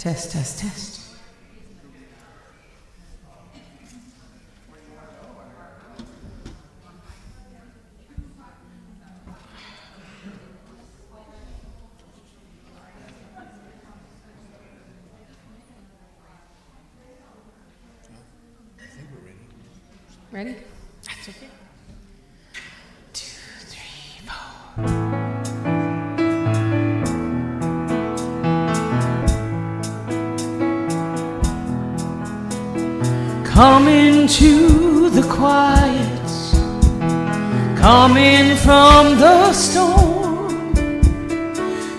Test, test, test. I think we're ready. Ready? That's okay. 2, 3, 4. Come into the quiet, come in from the storm,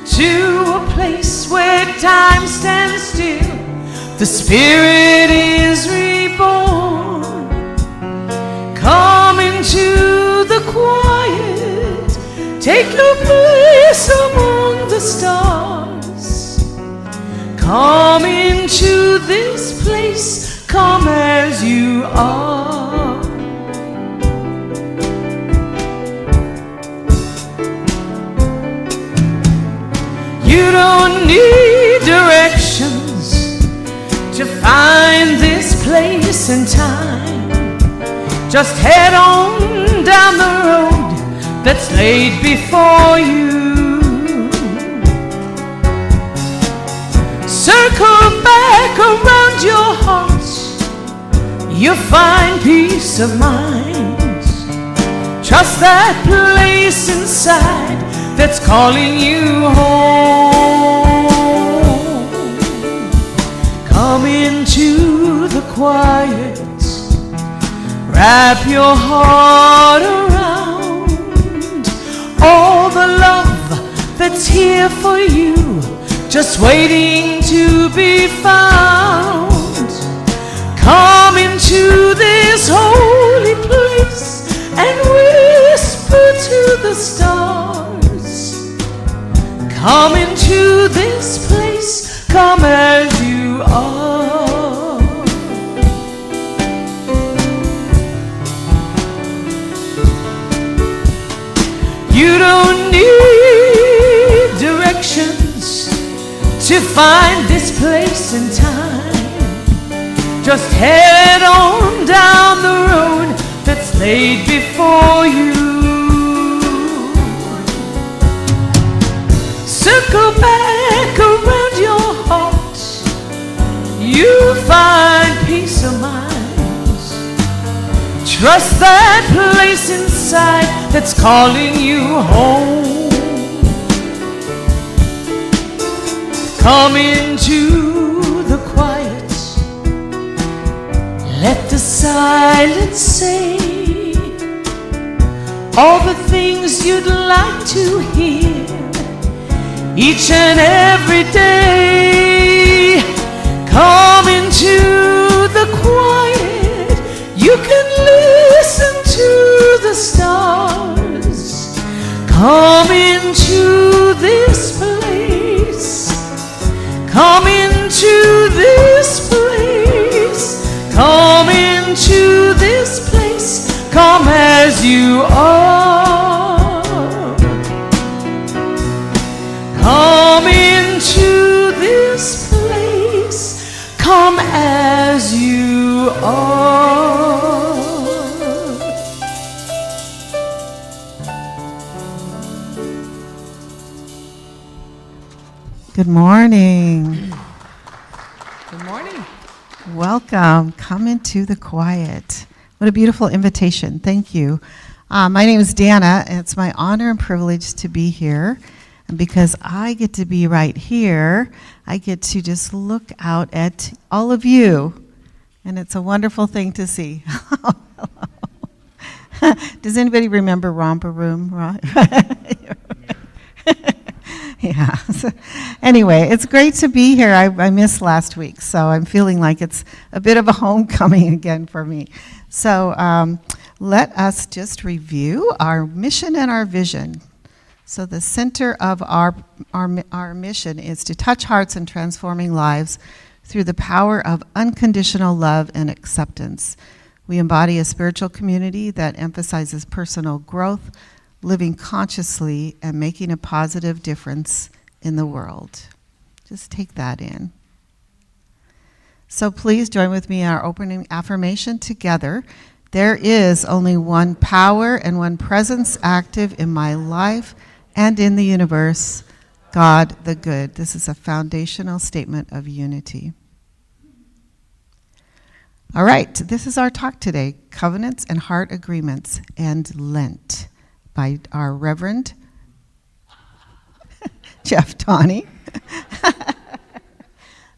to a place where time stands still, the Spirit is reborn. Come into the quiet, take your place among the stars. Come into this place, come as you are. You don't need directions to find this place and time. Just head on down the road that's laid before you. Circle back around your heart, you'll find peace of mind. Trust that place inside that's calling you home. Come into the quiet, wrap your heart around all the love that's here for you, just waiting to be found. Come into this holy place and whisper to the stars. Come into this place, come as you are. You don't need directions to find this place and time. Just head on down the road that's laid before you. Circle back around your heart, you'll find peace of mind. Trust that place inside that's calling you home. Come into the quiet, let the silence say all the things you'd like to hear each and every day. Come into the quiet, you can listen to the stars. Come into this place, come into this place, come into this place, come as you are. Come into this place, come as you are. Good morning. Good morning. Welcome. Come into the quiet. What a beautiful invitation. Thank you. My name is Dana, and it's my honor and privilege to be here. And because I get to be right here, I get to just look out at all of you. And it's a wonderful thing to see. Does anybody remember Romper Room? Yeah. So, anyway, it's great to be here. I missed last week, so I'm feeling like it's a bit of a homecoming again for me. So let us just review our mission and our vision. So the center of our mission is to touch hearts and transforming lives through the power of unconditional love and acceptance. We embody a spiritual community that emphasizes personal growth, living consciously, and making a positive difference in the world. Just take that in. So please join with me in our opening affirmation together. There is only one power and one presence active in my life and in the universe, God the good. This is a foundational statement of unity. All right, this is our talk today, Covenants and Heart Agreements and Lent, by our Reverend Jeff Tawney.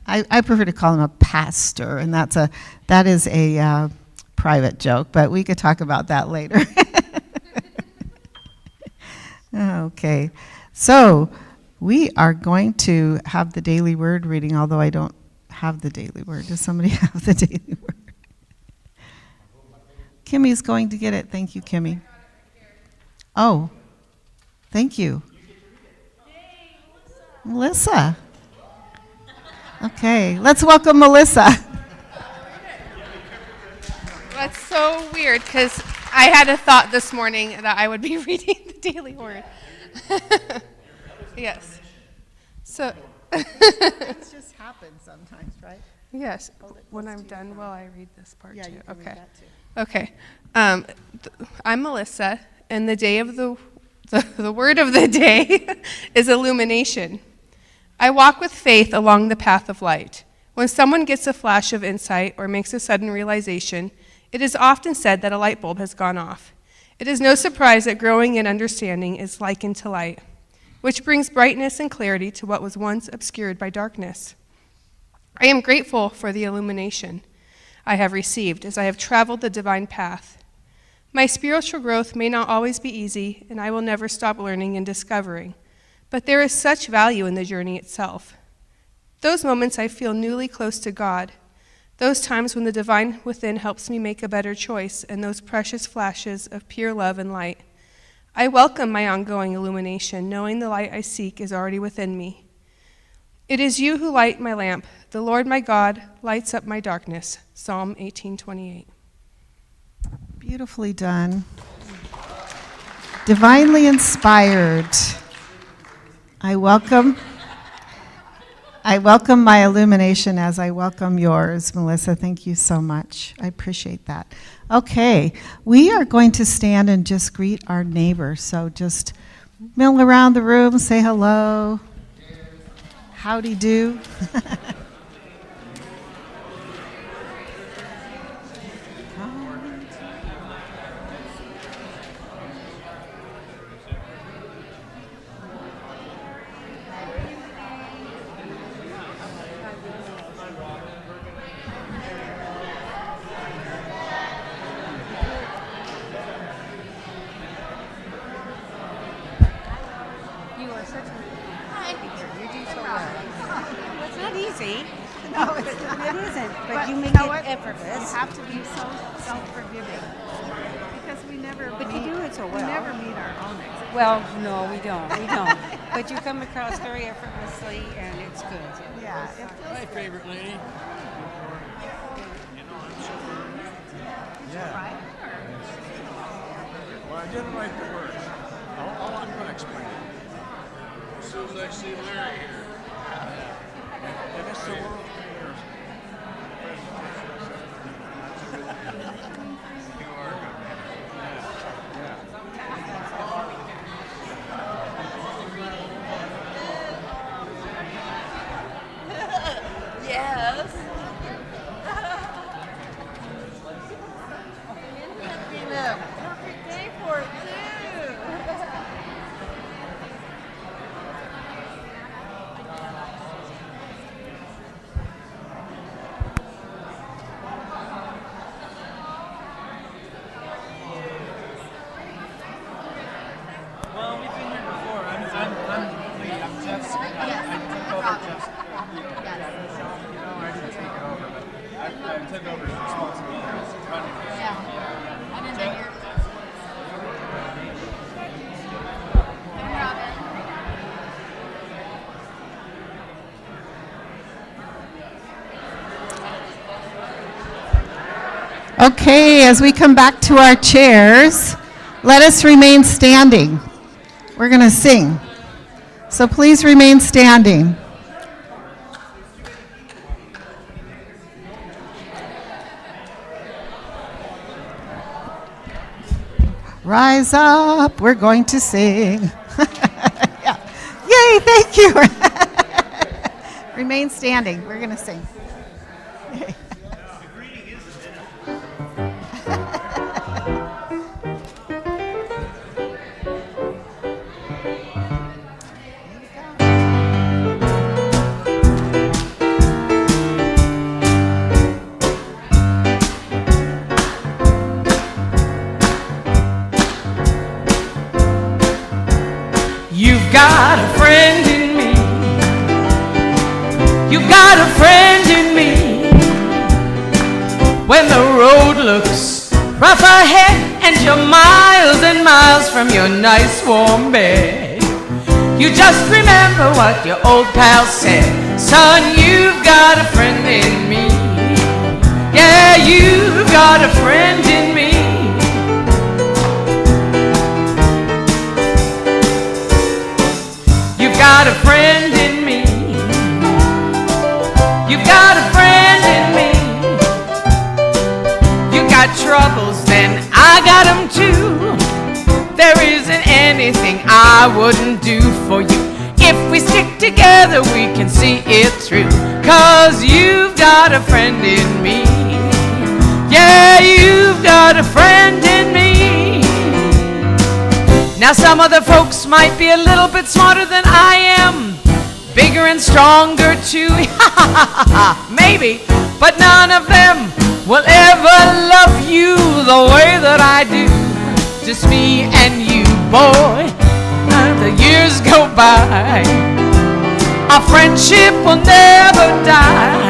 I prefer to call him a pastor, and that is a private joke, but we could talk about that later. Okay, so we are going to have the daily word reading, although I don't have the daily word. Does somebody have the daily word? Kimmy's going to get it. Thank you, Kimmy. Oh, thank you. Melissa. Okay, let's welcome Melissa. That's so weird because I had a thought this morning that I would be reading the daily word. Yes. So. It just happens sometimes, right? Yes. When I'm done, will I read this part Yeah, too? you can read Okay. that too. Okay. I'm Melissa, and the day of the word of the day is illumination. I walk with faith along the path of light. When someone gets a flash of insight or makes a sudden realization, it is often said that a light bulb has gone off. It is no surprise that growing in understanding is likened to light, which brings brightness and clarity to what was once obscured by darkness. I am grateful for the illumination I have received as I have traveled the divine path. My spiritual growth may not always be easy, and I will never stop learning and discovering, but there is such value in the journey itself. Those moments I feel newly close to God, those times when the divine within helps me make a better choice, and those precious flashes of pure love and light. I welcome my ongoing illumination, knowing the light I seek is already within me. It is you who light my lamp. The Lord my God lights up my darkness. Psalm 18:28. Beautifully done. Divinely inspired. I welcome my illumination as I welcome yours, Melissa. Thank you so much. I appreciate that. Okay, we are going to stand and just greet our neighbors. So just mill around the room, say hello. Howdy do. It's not easy. No, it's not. It isn't, but you make you know it what? effortless. You have to be so self-forgiving because we never But you do it so we well. never meet our own expectations. Well, no, we don't. We don't. But you come across very effortlessly, and it's good. Yeah, it feels My favorite lady. right. Well, I didn't write the words. I'm going to explain it. As soon as I see Larry here. And it's the world premiere. You are a good man. Yes. Perfect day for it too. Well, we've been here before. I'm Lee. I'm Jeff's. I took over Jeff's. No, I didn't take it over, but I took over his responsibility as running this. Yeah. And then you're. Okay, as we come back to our chairs, let us remain standing. We're going to sing. So please remain standing. Rise up, we're going to sing. Yeah. Yay, thank you. Remain standing, we're going to sing. Yay. You've got a friend in me. You've got a friend in me. When the road looks rough ahead and you're miles and miles from your nice warm bed, you just remember what your old pal said. Son, you've got a friend in me. Yeah, you've got a friend in me. You've got a friend in me. You've got a friend in me. You got troubles, then I got them too. There isn't anything I wouldn't do for you. If we stick together, we can see it through. 'Cause you've got a friend in me. Yeah, you've got a friend in me. Now some other folks might be a little bit smarter than I am, bigger and stronger too, maybe, but none of them will ever love you the way that I do. Just me and you, boy. The years go by, our friendship will never die.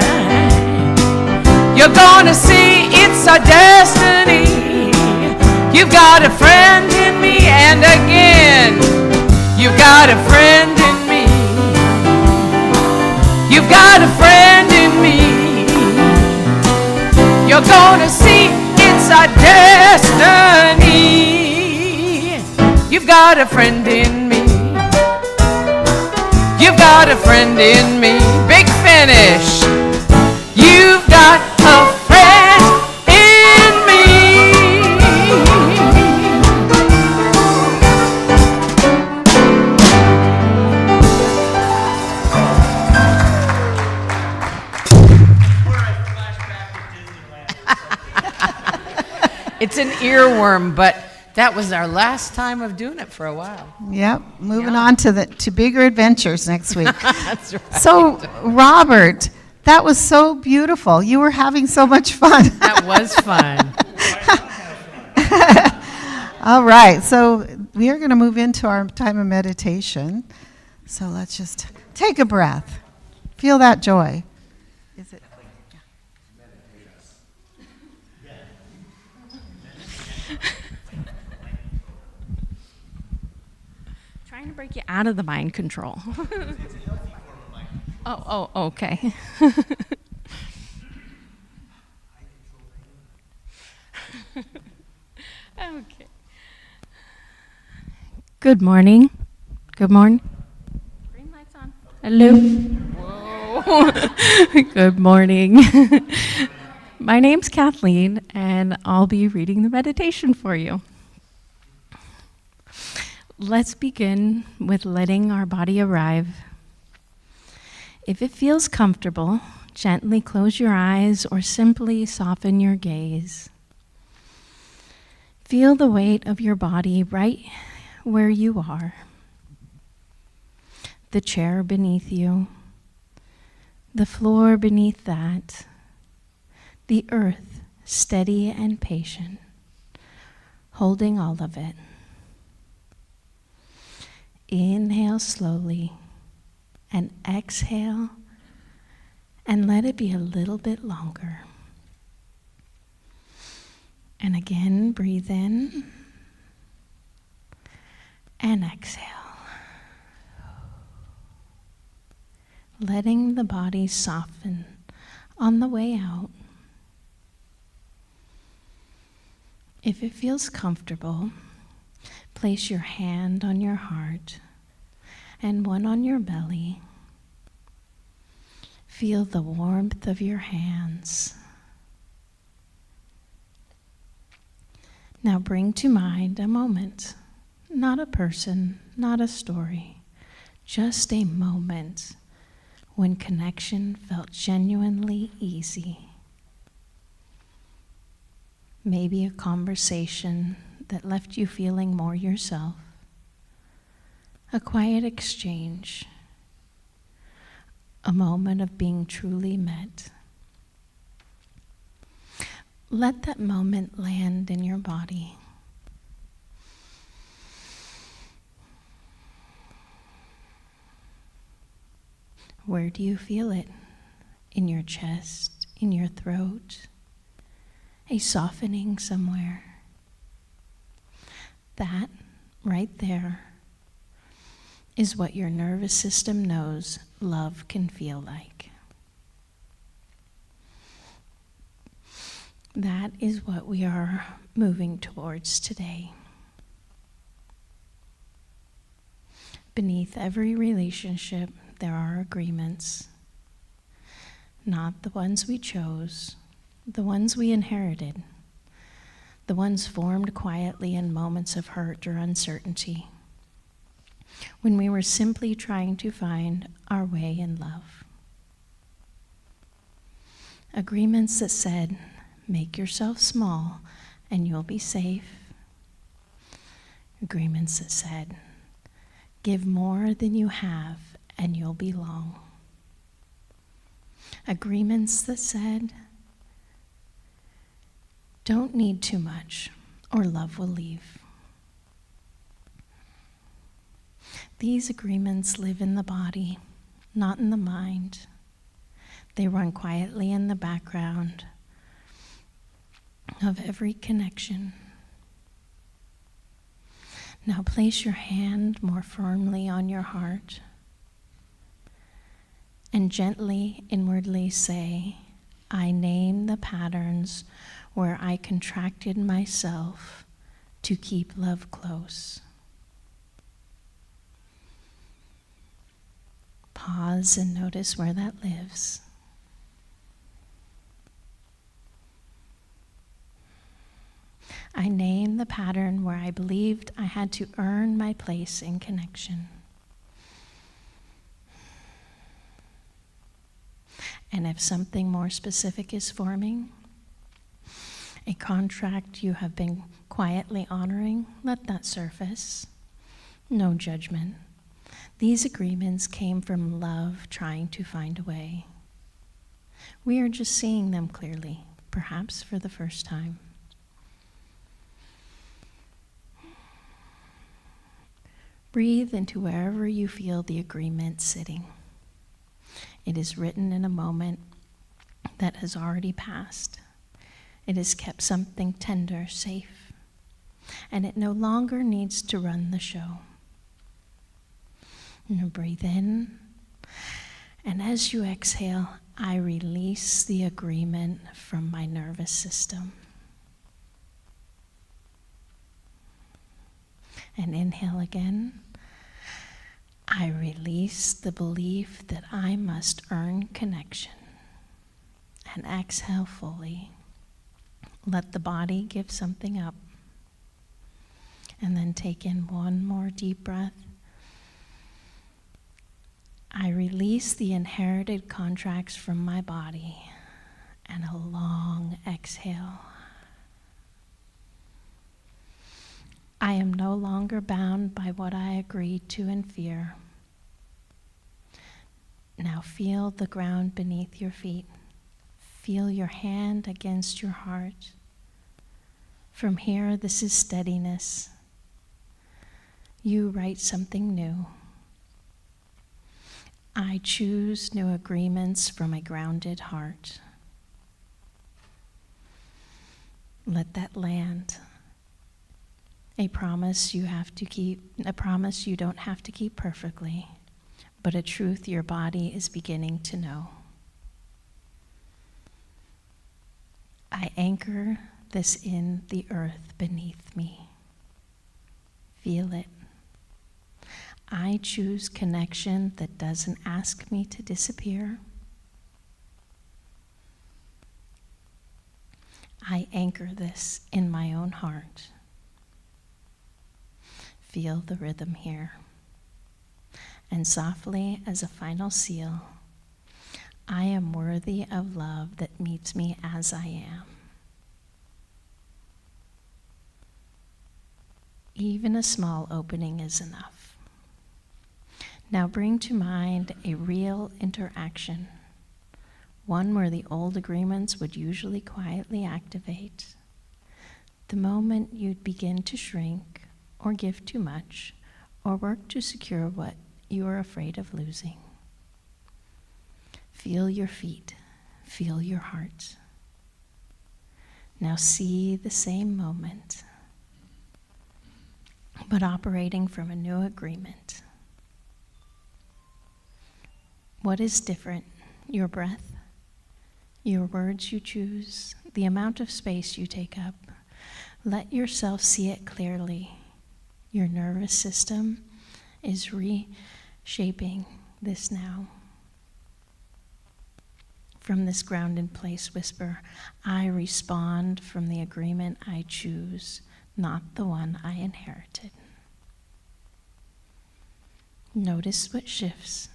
You're gonna see it's our destiny. You've got a friend in me, and again, you've got a friend in me. You've got a friend in me. You're gonna see it's our destiny. You've got a friend in me. You've got a friend in me. Big finish. You've got a friend in me. It's an earworm, but that was our last time of doing it for a while. Yep, moving on to bigger adventures next week. That's right. So, Robert, that was so beautiful. You were having so much fun. That was fun. All right, so we are going to move into our time of meditation. So let's just take a breath. Feel that joy. Is it? Trying to break you out of the mind control. Oh, okay. Okay. Good morning. Good morning. Green lights on. Hello. Whoa. Good morning. My name's Kathleen, and I'll be reading the meditation for you. Let's begin with letting our body arrive. If it feels comfortable, gently close your eyes or simply soften your gaze. Feel the weight of your body right where you are. The chair beneath you, the floor beneath that, the earth steady and patient, holding all of it. Inhale slowly and exhale, and let it be a little bit longer. And again, breathe in and exhale. Letting the body soften on the way out. If it feels comfortable, place your hand on your heart and one on your belly. Feel the warmth of your hands. Now bring to mind a moment, not a person, not a story, just a moment when connection felt genuinely easy. Maybe a conversation that left you feeling more yourself, a quiet exchange, a moment of being truly met. Let that moment land in your body. Where do you feel it? In your chest, in your throat, a softening somewhere. That, right there, is what your nervous system knows love can feel like. That is what we are moving towards today. Beneath every relationship, there are agreements. Not the ones we chose, the ones we inherited, the ones formed quietly in moments of hurt or uncertainty, when we were simply trying to find our way in love. Agreements that said, make yourself small and you'll be safe. Agreements that said, give more than you have and you'll belong. Agreements that said, don't need too much or love will leave. These agreements live in the body, not in the mind. They run quietly in the background of every connection. Now place your hand more firmly on your heart and gently inwardly say, I name the patterns where I contracted myself to keep love close. Pause and notice where that lives. I name the pattern where I believed I had to earn my place in connection. And if something more specific is forming, a contract you have been quietly honoring, let that surface. No judgment. These agreements came from love trying to find a way. We are just seeing them clearly, perhaps for the first time. Breathe into wherever you feel the agreement sitting. It is written in a moment that has already passed. It has kept something tender safe, and it no longer needs to run the show. Now breathe in, and as you exhale, I release the agreement from my nervous system. And inhale again. I release the belief that I must earn connection. And exhale fully. Let the body give something up. And then take in one more deep breath. I release the inherited contracts from my body. And a long exhale. I am no longer bound by what I agreed to in fear. Now feel the ground beneath your feet. Feel your hand against your heart. From here, this is steadiness. You write something new. I choose new agreements from a grounded heart. Let that land. A promise you have to keep, a promise you don't have to keep perfectly, but a truth your body is beginning to know. I anchor this in the earth beneath me. Feel it. I choose connection that doesn't ask me to disappear. I anchor this in my own heart. Feel the rhythm here. And softly, as a final seal, I am worthy of love that meets me as I am. Even a small opening is enough. Now bring to mind a real interaction, one where the old agreements would usually quietly activate. The moment you'd begin to shrink or give too much or work to secure what you are afraid of losing. Feel your feet, feel your heart. Now see the same moment, but operating from a new agreement. What is different? Your breath, your words you choose, the amount of space you take up. Let yourself see it clearly. Your nervous system is reshaping this now. From this grounded place, whisper, I respond from the agreement I choose, not the one I inherited. Notice what shifts.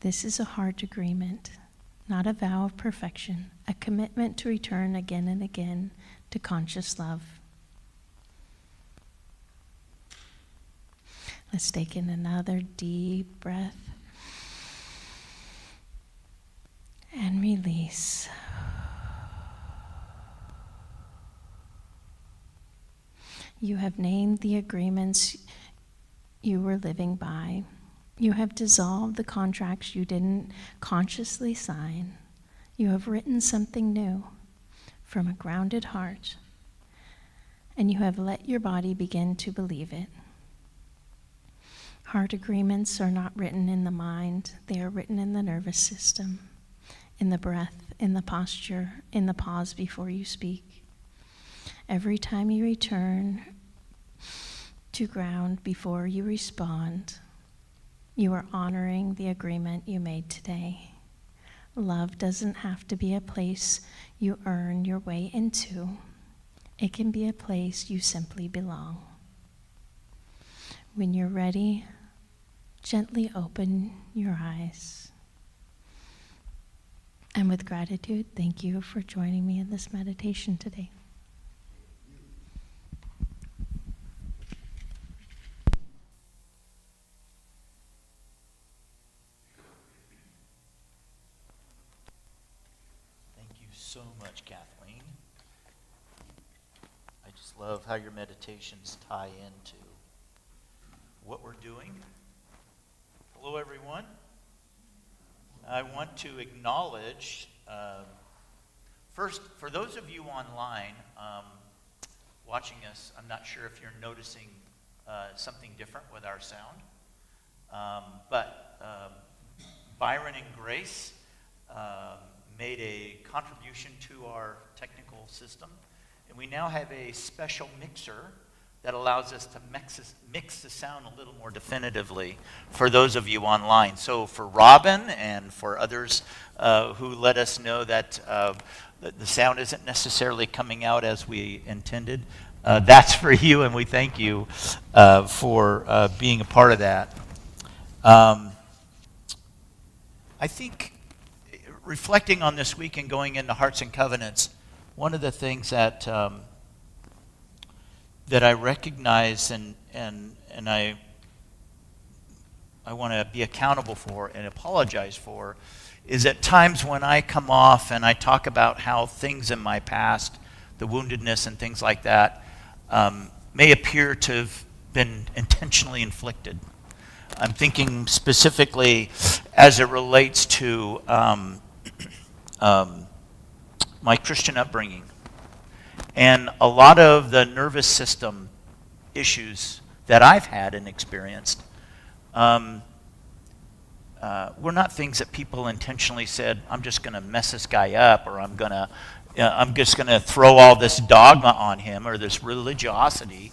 This is a heart agreement, not a vow of perfection, a commitment to return again and again to conscious love. Let's take in another deep breath and release. You have named the agreements you were living by. You have dissolved the contracts you didn't consciously sign. You have written something new from a grounded heart, and you have let your body begin to believe it. Heart agreements are not written in the mind, they are written in the nervous system, in the breath, in the posture, in the pause before you speak. Every time you return to ground before you respond, you are honoring the agreement you made today. Love doesn't have to be a place you earn your way into. It can be a place you simply belong. When you're ready, gently open your eyes. And with gratitude, thank you for joining me in this meditation today. Thank you so much, Kathleen. I just love how your meditations tie into what we're doing. Hello, everyone. I want to acknowledge, first, for those of you online watching us, I'm not sure if you're noticing something different with our sound, but Byron and Grace made a contribution to our technical system, and we now have a special mixer that allows us to mix the sound a little more definitively for those of you online. So for Robin and for others who let us know that the sound isn't necessarily coming out as we intended, that's for you, and we thank you for being a part of that. I think reflecting on this week and going into Hearts and Covenants, one of the things that I recognize and I want to be accountable for and apologize for is at times when I come off and I talk about how things in my past, the woundedness and things like that, may appear to have been intentionally inflicted. I'm thinking specifically as it relates to my Christian upbringing. And a lot of the nervous system issues that I've had and experienced were not things that people intentionally said, I'm just going to mess this guy up, or I'm just going to throw all this dogma on him, or this religiosity.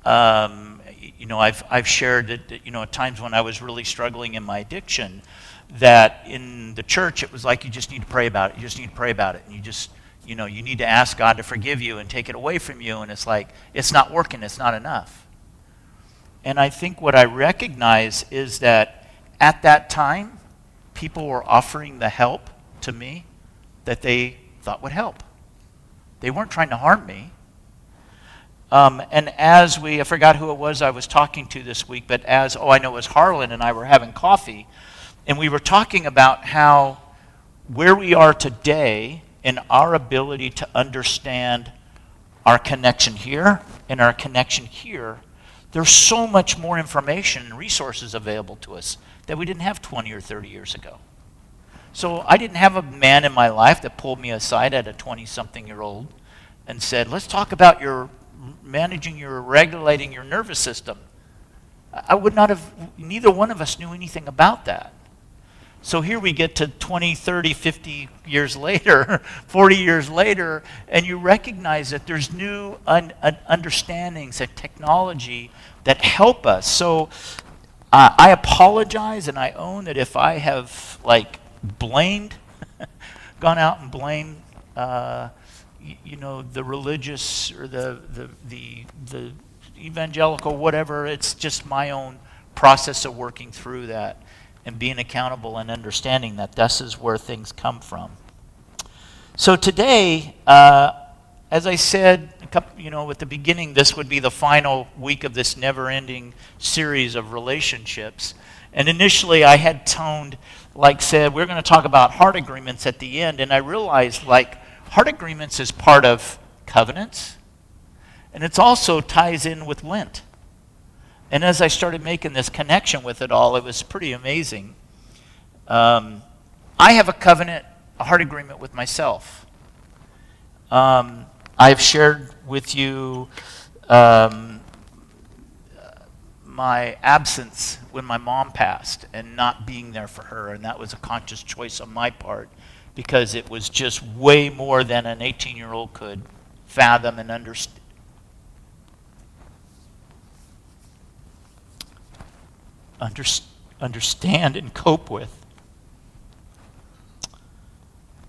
I've shared that, at times when I was really struggling in my addiction, that in the church it was like you just need to pray about it. You just need to pray about it, and you you know, you need to ask God to forgive you and take it away from you, and it's like, it's not working, it's not enough. And I think what I recognize is that at that time, people were offering the help to me that they thought would help. They weren't trying to harm me. And as I forgot who it was I was talking to this week, but I know it was Harlan and I were having coffee, and we were talking about how where we are today in our ability to understand our connection here and our connection here, there's so much more information and resources available to us that we didn't have 20 or 30 years ago. So I didn't have a man in my life that pulled me aside at a 20-something-year-old and said, let's talk about regulating your nervous system. I would not have, neither one of us knew anything about that. So here we get to 20, 30, 50 years later, 40 years later, and you recognize that there's new understandings and technology that help us. So I apologize, and I own that if I have blamed, gone out and blamed, the religious or the evangelical, whatever. It's just my own process of working through that and being accountable and understanding that this is where things come from. So today, as I said, at the beginning, this would be the final week of this never-ending series of relationships. And initially, I had said, we're going to talk about heart agreements at the end, and I realized, heart agreements is part of covenants, and it also ties in with Lent. And as I started making this connection with it all, it was pretty amazing. I have a heart agreement with myself. I've shared with you my absence when my mom passed and not being there for her, and that was a conscious choice on my part because it was just way more than an 18-year-old could fathom and understand and cope with.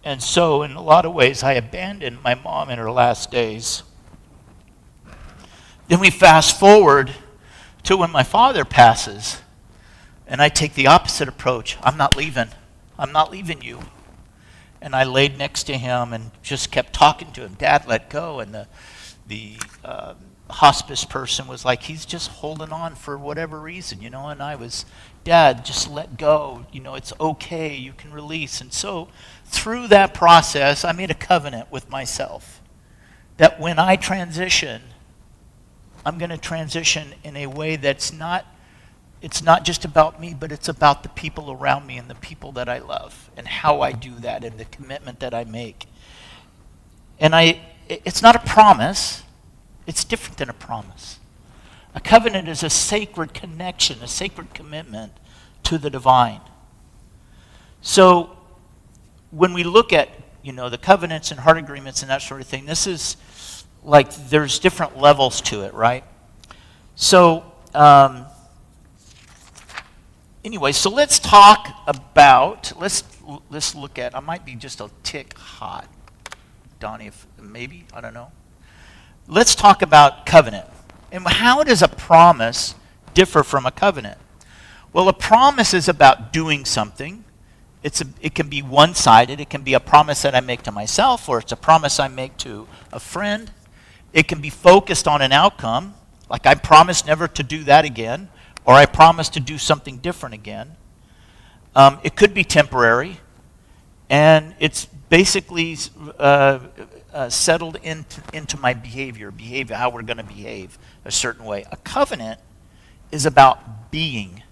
And so, in a lot of ways, I abandoned my mom in her last days. Then we fast forward to when my father passes, and I take the opposite approach. I'm not leaving. I'm not leaving you. And I laid next to him and just kept talking to him. Dad, let go. And the hospice person was like, he's just holding on for whatever reason, and I was, Dad, just let go. It's okay. You can release. And so through that process, I made a covenant with myself that when I transition, I'm going to transition in a way that's it's not just about me, but it's about the people around me and the people that I love and how I do that and the commitment that I make. And it's not a promise. It's different than a promise. A covenant is a sacred connection, a sacred commitment to the divine. So when we look at, the covenants and heart agreements and that sort of thing, this is there's different levels to it, right? So anyway, so let's talk about, let's look at, I might be just a tick hot, Donnie, maybe, I don't know. Let's talk about covenant. And how does a promise differ from a covenant? Well, a promise is about doing something. It can be one-sided. It can be a promise that I make to myself, or it's a promise I make to a friend. It can be focused on an outcome, like I promise never to do that again, or I promise to do something different again. It could be temporary, and it's basically settled into my behavior, how we're going to behave a certain way. A covenant is about being.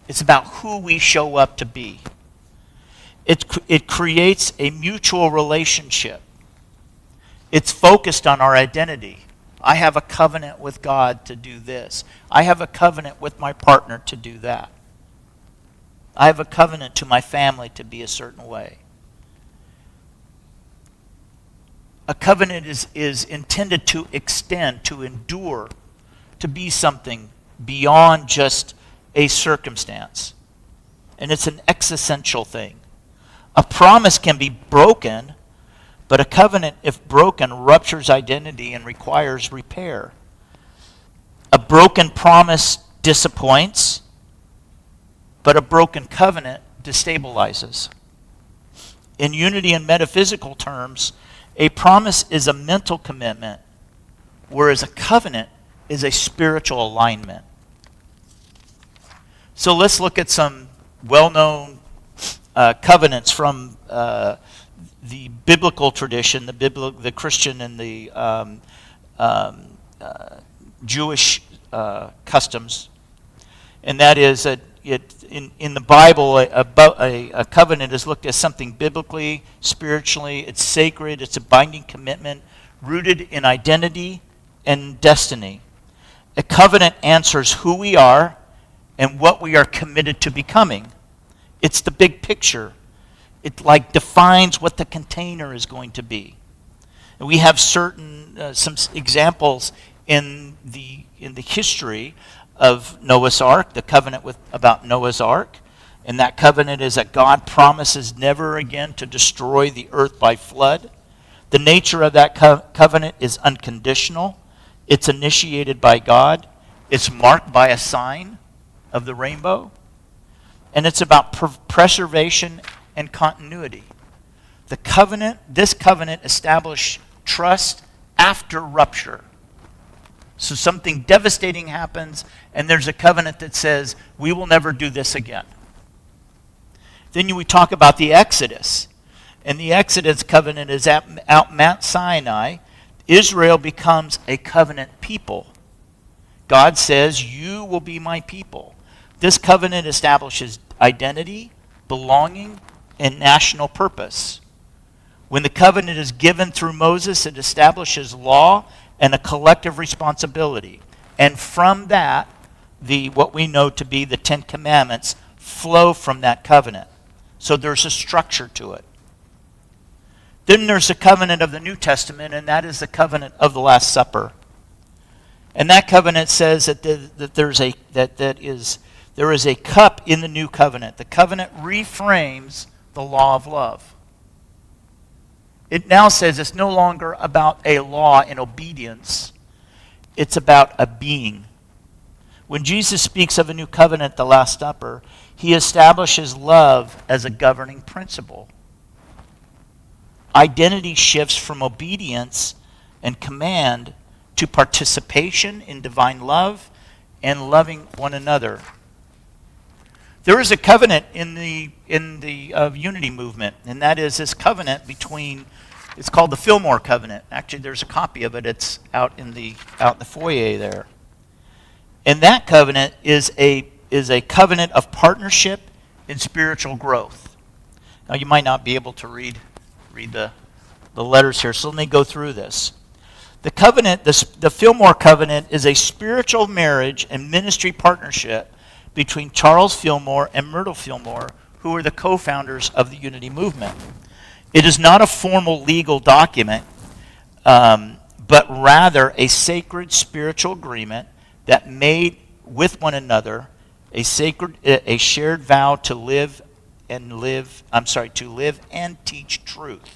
It's about who we show up to be. It creates a mutual relationship. It's focused on our identity. I have a covenant with God to do this. I have a covenant with my partner to do that. I have a covenant to my family to be a certain way. A covenant is intended to extend, to endure, to be something beyond just a circumstance. And it's an existential thing. A promise can be broken, But a covenant, if broken, ruptures identity and requires repair. A broken promise disappoints, but a broken covenant destabilizes. In unity and metaphysical terms, a promise is a mental commitment, whereas a covenant is a spiritual alignment. So let's look at some well-known covenants from the biblical tradition, the Christian and the Jewish customs. And that is that in the Bible, a covenant is looked at as something biblically, spiritually. It's sacred. It's a binding commitment rooted in identity and destiny. A covenant answers who we are and what we are committed to becoming. It's the big picture. It like defines what the container is going to be. And we have certain some examples in the history of Noah's Ark, the covenant about Noah's Ark. And that covenant is that God promises never again to destroy the earth by flood. The nature of that covenant is unconditional. It's initiated by God. It's marked by a sign of the rainbow. And it's about preservation and continuity. This covenant established trust after rupture. So something devastating happens, and there's a covenant that says, we will never do this again. Then we talk about the Exodus. And the Exodus covenant is at Mount Sinai. Israel becomes a covenant people. God says, you will be my people. This covenant establishes identity, belonging, and national purpose. When the covenant is given through Moses, it establishes law and a collective responsibility. And from that, what we know to be the Ten Commandments flow from that covenant. So there's a structure to it. Then there's the covenant of the New Testament, and that is the covenant of the Last Supper. And that covenant says that there is a cup in the new covenant. The covenant reframes the law of love. It now says it's no longer about a law and obedience. It's about a being. When Jesus speaks of a new covenant, the Last Supper, he establishes love as a governing principle. Identity shifts from obedience and command to participation in divine love and loving one another. There is a covenant in the unity movement, and that is this covenant between. It's called the Fillmore Covenant. Actually, there's a copy of it. It's out in the foyer there. And that covenant is a covenant of partnership and spiritual growth. Now, you might not be able to read the letters here, so let me go through this. The covenant, the Fillmore Covenant, is a spiritual marriage and ministry partnership between Charles Fillmore and Myrtle Fillmore, who are the co-founders of the Unity Movement. It is not a formal legal document, but rather a sacred spiritual agreement that made with one another a shared vow to live and teach truth.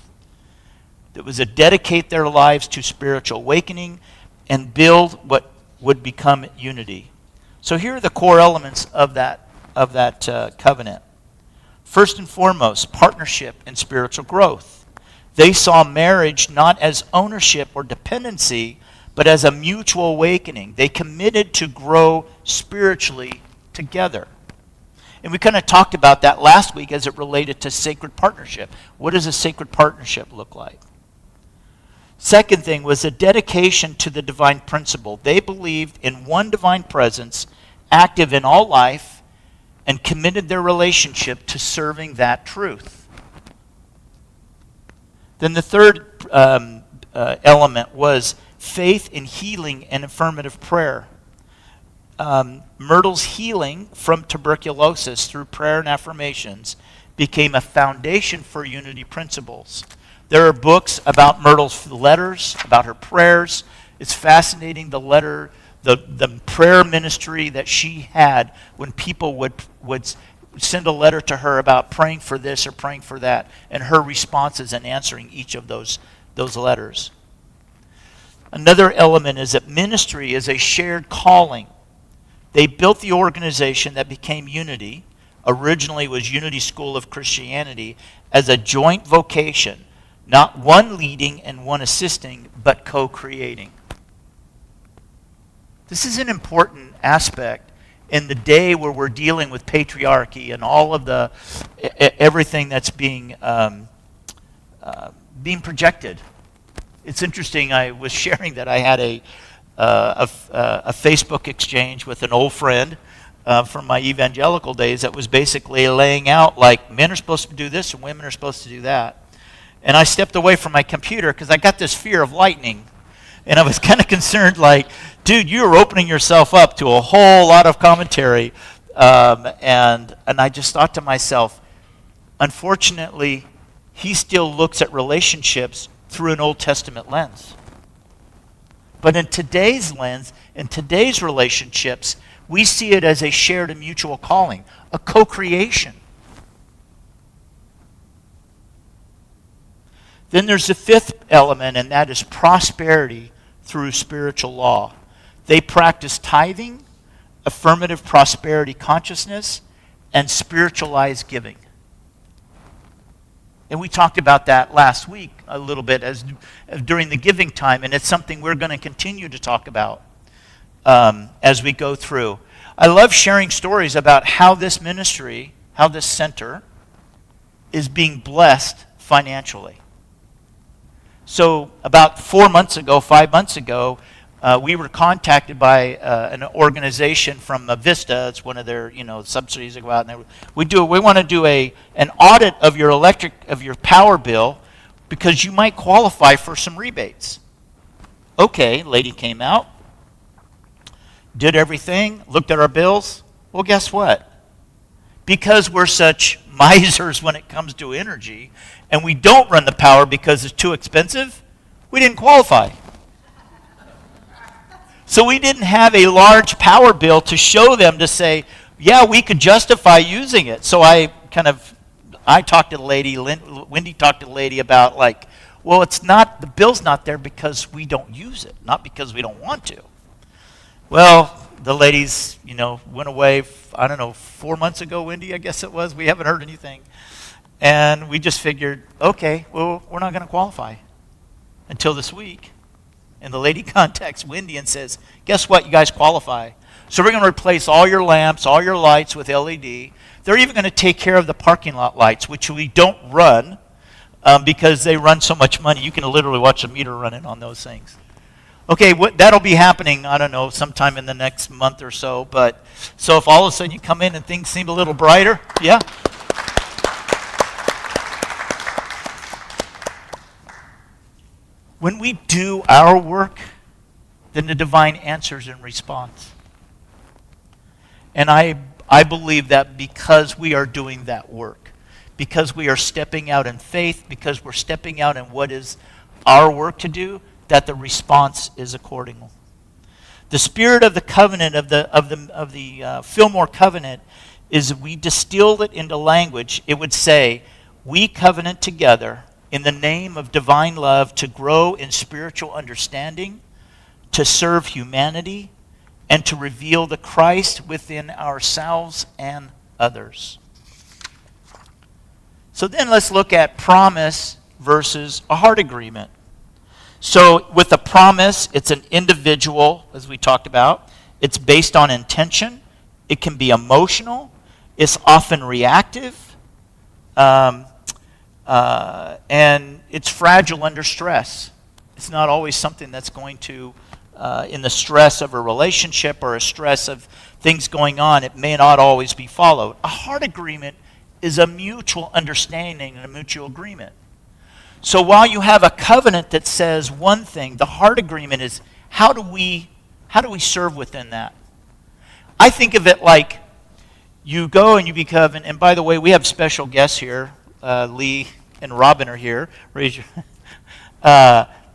That was to dedicate their lives to spiritual awakening and build what would become unity. So here are the core elements of that covenant. First and foremost, partnership and spiritual growth. They saw marriage not as ownership or dependency, but as a mutual awakening. They committed to grow spiritually together. And we kind of talked about that last week as it related to sacred partnership. What does a sacred partnership look like? Second thing was a dedication to the divine principle. They believed in one divine presence, active in all life, and committed their relationship to serving that truth. Then the third element was faith in healing and affirmative prayer. Myrtle's healing from tuberculosis through prayer and affirmations became a foundation for unity principles. There are books about Myrtle's letters, about her prayers. It's fascinating, the prayer ministry that she had when people would send a letter to her about praying for this or praying for that, and her responses and answering each of those letters. Another element is that ministry is a shared calling. They built the organization that became Unity, originally was Unity School of Christianity, as a joint vocation, not one leading and one assisting, but co-creating. This is an important aspect in the day where we're dealing with patriarchy and all of the everything that's being projected. It's interesting. I was sharing that I had a Facebook exchange with an old friend from my evangelical days that was basically laying out like men are supposed to do this and women are supposed to do that. And I stepped away from my computer because I got this fear of lightning. And I was kind of concerned, like, dude, you're opening yourself up to a whole lot of commentary. And I just thought to myself, unfortunately, he still looks at relationships through an Old Testament lens. But in today's lens, in today's relationships, we see it as a shared and mutual calling, a co-creation. Then there's the fifth element, and that is prosperity through spiritual law. They practice tithing, affirmative prosperity consciousness, and spiritualized giving. And we talked about that last week a little bit during the giving time, and it's something we're going to continue to talk about as we go through. I love sharing stories about how this ministry, how this center is being blessed financially. So about 5 months ago, we were contacted by an organization from Vista. It's one of their subsidies that go out, and we want to do an audit of your power bill because you might qualify for some rebates. Okay, lady came out, did everything, looked at our bills. Well, guess what? Because we're such misers when it comes to energy, and we don't run the power because it's too expensive, we didn't qualify. So we didn't have a large power bill to show them to say, yeah, we could justify using it. So I talked to the lady, Wendy talked to the lady about well, the bill's not there because we don't use it, not because we don't want to. Well, the ladies, went away, 4 months ago, Wendy, I guess it was. We haven't heard anything. And we just figured, okay, well, we're not going to qualify until this week. And the lady contacts Wendy and says, guess what, you guys qualify. So we're going to replace all your lamps, all your lights with LED. They're even going to take care of the parking lot lights, which we don't run because they run so much money. You can literally watch the meter running on those things. Okay, that'll be happening, sometime in the next month or so. But so if all of a sudden you come in and things seem a little brighter, yeah. When we do our work, then the divine answers in response. And I believe that because we are doing that work, because we are stepping out in faith, because we're stepping out in what is our work to do, that the response is according. The spirit of the covenant of the Fillmore covenant is we distilled it into language. It would say, we covenant together in the name of divine love to grow in spiritual understanding, to serve humanity, and to reveal the Christ within ourselves and others. So then let's look at promise versus a heart agreement. So with a promise, it's an individual, as we talked about. It's based on intention. It can be emotional. It's often reactive. And it's fragile under stress. It's not always something that's going to, in the stress of a relationship or a stress of things going on, it may not always be followed. A heart agreement is a mutual understanding and a mutual agreement. So while you have a covenant that says one thing, the heart agreement is how do we serve within that? I think of it like you go and you become, and by the way, we have special guests here. Lee and Robin are here. Raise your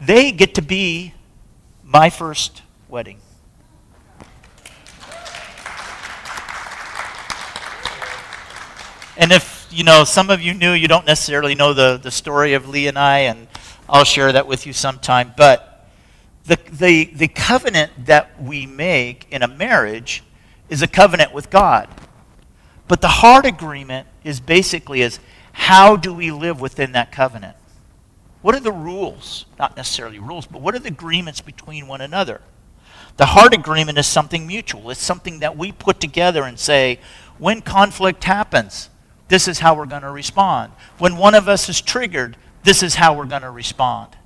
they get to be my first wedding. And if, some of you knew, you don't necessarily know the story of Lee and I, and I'll share that with you sometime. But the covenant that we make in a marriage is a covenant with God. But the heart agreement is basically how do we live within that covenant? What are the rules? Not necessarily rules, but what are the agreements between one another? The heart agreement is something mutual. It's something that we put together and say, when conflict happens, this is how we're going to respond. When one of us is triggered, this is how we're going to respond.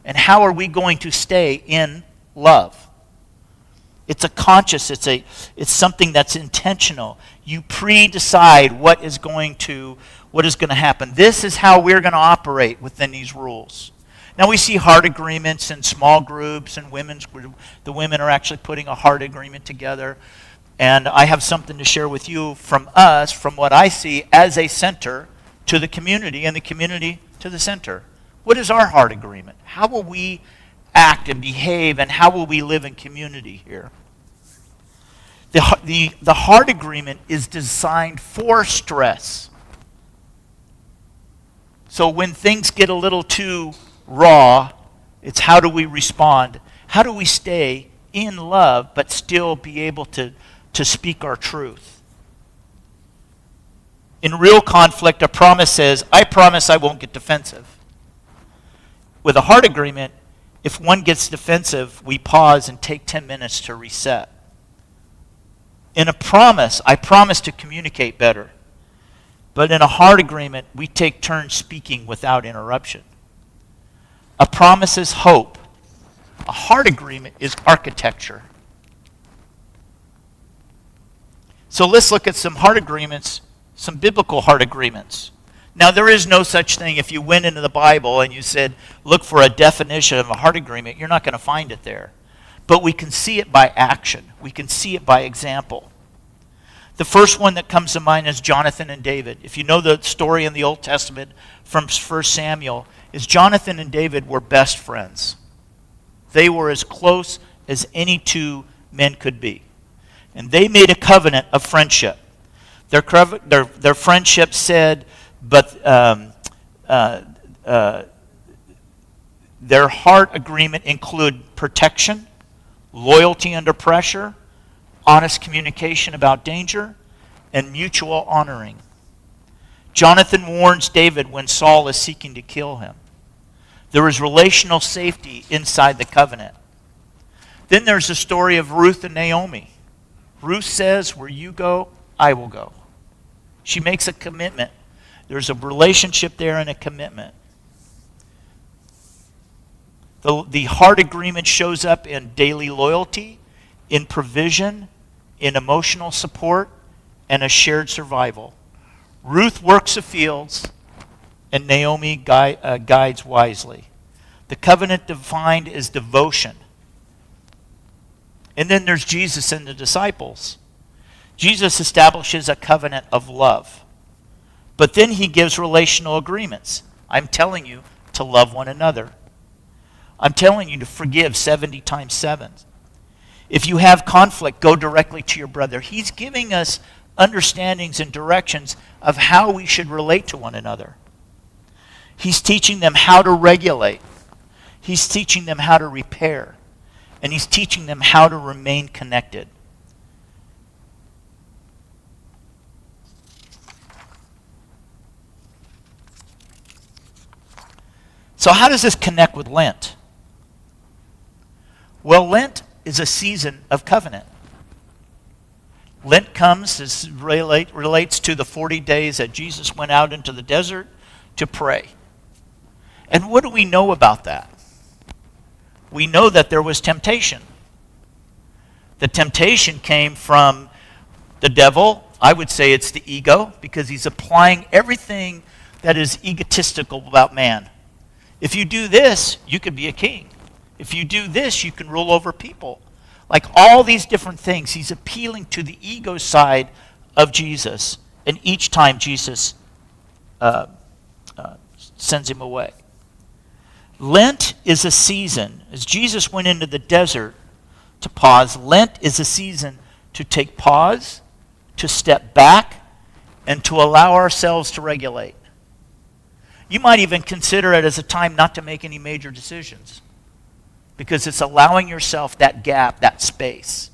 And how are we going to stay in love? It's a conscious, it's something that's intentional. You pre-decide what is going to happen. This is how we're going to operate within these rules. Now we see heart agreements in small groups and women's group. The women are actually putting a heart agreement together. And I have something to share with you from us, from what I see as a center to the community and the community to the center. What is our heart agreement? How will we act and behave, and how will we live in community here? The heart agreement is designed for stress. So when things get a little too raw, it's how do we respond? How do we stay in love but still be able to speak our truth? In real conflict, a promise says, I promise I won't get defensive. With a heart agreement, if one gets defensive, we pause and take 10 minutes to reset. In a promise, I promise to communicate better. But in a heart agreement, we take turns speaking without interruption. A promise is hope. A heart agreement is architecture. So let's look at some heart agreements, some biblical heart agreements. Now, there is no such thing. If you went into the Bible and you said, look for a definition of a heart agreement, you're not going to find it there. But we can see it by action. We can see it by example. The first one that comes to mind is Jonathan and David. If you know the story in the Old Testament from 1 Samuel, is Jonathan and David were best friends. They were as close as any two men could be. And they made a covenant of friendship. Their friendship said, their heart agreement included protection, loyalty under pressure, honest communication about danger, and mutual honoring. Jonathan warns David when Saul is seeking to kill him. There is relational safety inside the covenant. Then there's the story of Ruth and Naomi. Ruth says, where you go, I will go. She makes a commitment. There's a relationship there and a commitment. The heart agreement shows up in daily loyalty, in provision, in emotional support, and a shared survival. Ruth works the fields, and Naomi guides wisely. The covenant defined is devotion. And then there's Jesus and the disciples. Jesus establishes a covenant of love. But then he gives relational agreements. I'm telling you to love one another. I'm telling you to forgive 70 times 7. If you have conflict, go directly to your brother. He's giving us understandings and directions of how we should relate to one another. He's teaching them how to regulate. He's teaching them how to repair. And he's teaching them how to remain connected. So how does this connect with Lent? Well, Lent is a season of covenant. Lent relates to the 40 days that Jesus went out into the desert to pray. And what do we know about that? We know that there was temptation. The temptation came from the devil. I would say it's the ego, because he's applying everything that is egotistical about man. If you do this, you could be a king. If you do this, you can rule over people. Like all these different things, he's appealing to the ego side of Jesus. And each time Jesus sends him away. Lent is a season. As Jesus went into the desert to pause, Lent is a season to take pause, to step back, and to allow ourselves to regulate. You might even consider it as a time not to make any major decisions, because it's allowing yourself that gap, that space.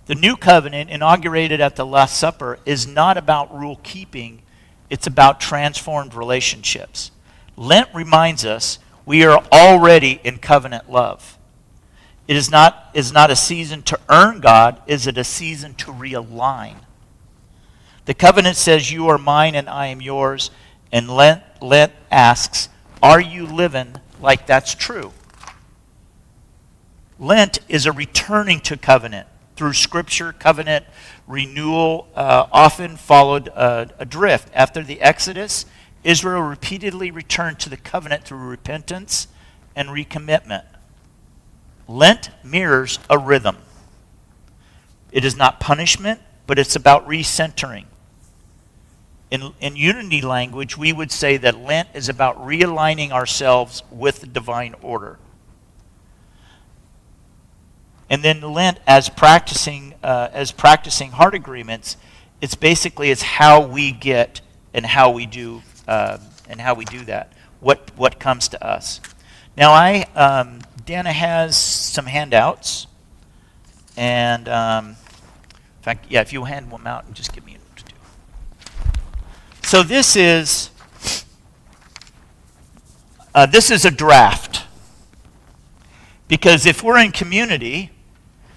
The new covenant, inaugurated at the Last Supper, is not about rule keeping, it's about transformed relationships. Lent reminds us we are already in covenant love. It is not a season to earn God, is it a season to realign? The covenant says, you are mine and I am yours, and Lent asks, are you living like that's true? Lent is a returning to covenant. Through Scripture, covenant renewal often followed a drift. After the Exodus, Israel repeatedly returned to the covenant through repentance and recommitment. Lent mirrors a rhythm. It is not punishment, but it's about recentering. In unity language, we would say that Lent is about realigning ourselves with the divine order. And then Lent, as practicing heart agreements, it's how we get and how we do that. What comes to us. Now, Dana has some handouts, and in fact, if you hand them out and just give me a note too. So this is a draft, because if we're in community,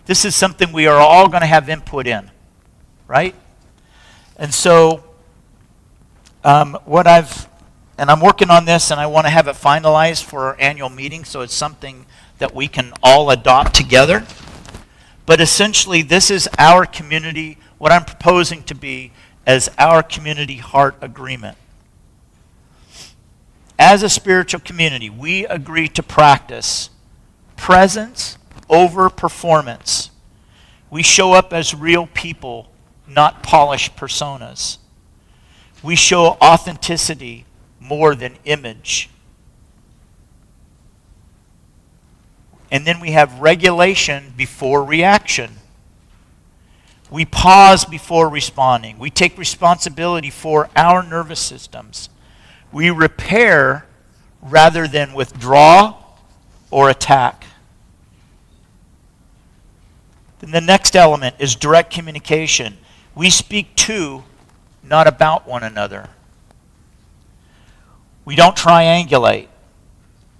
this is something we are all going to have input in, right? And so I'm working on this, and I want to have it finalized for our annual meeting, so it's something that we can all adopt together. But essentially, this is our community, what I'm proposing to be as our community heart agreement. As a spiritual community, we agree to practice presence over performance. We show up as real people, not polished personas. We show authenticity more than image. And then we have regulation before reaction. We pause before responding. We take responsibility for our nervous systems. We repair rather than withdraw or attack. Then the next element is direct communication. We speak to, not about one another. We don't triangulate.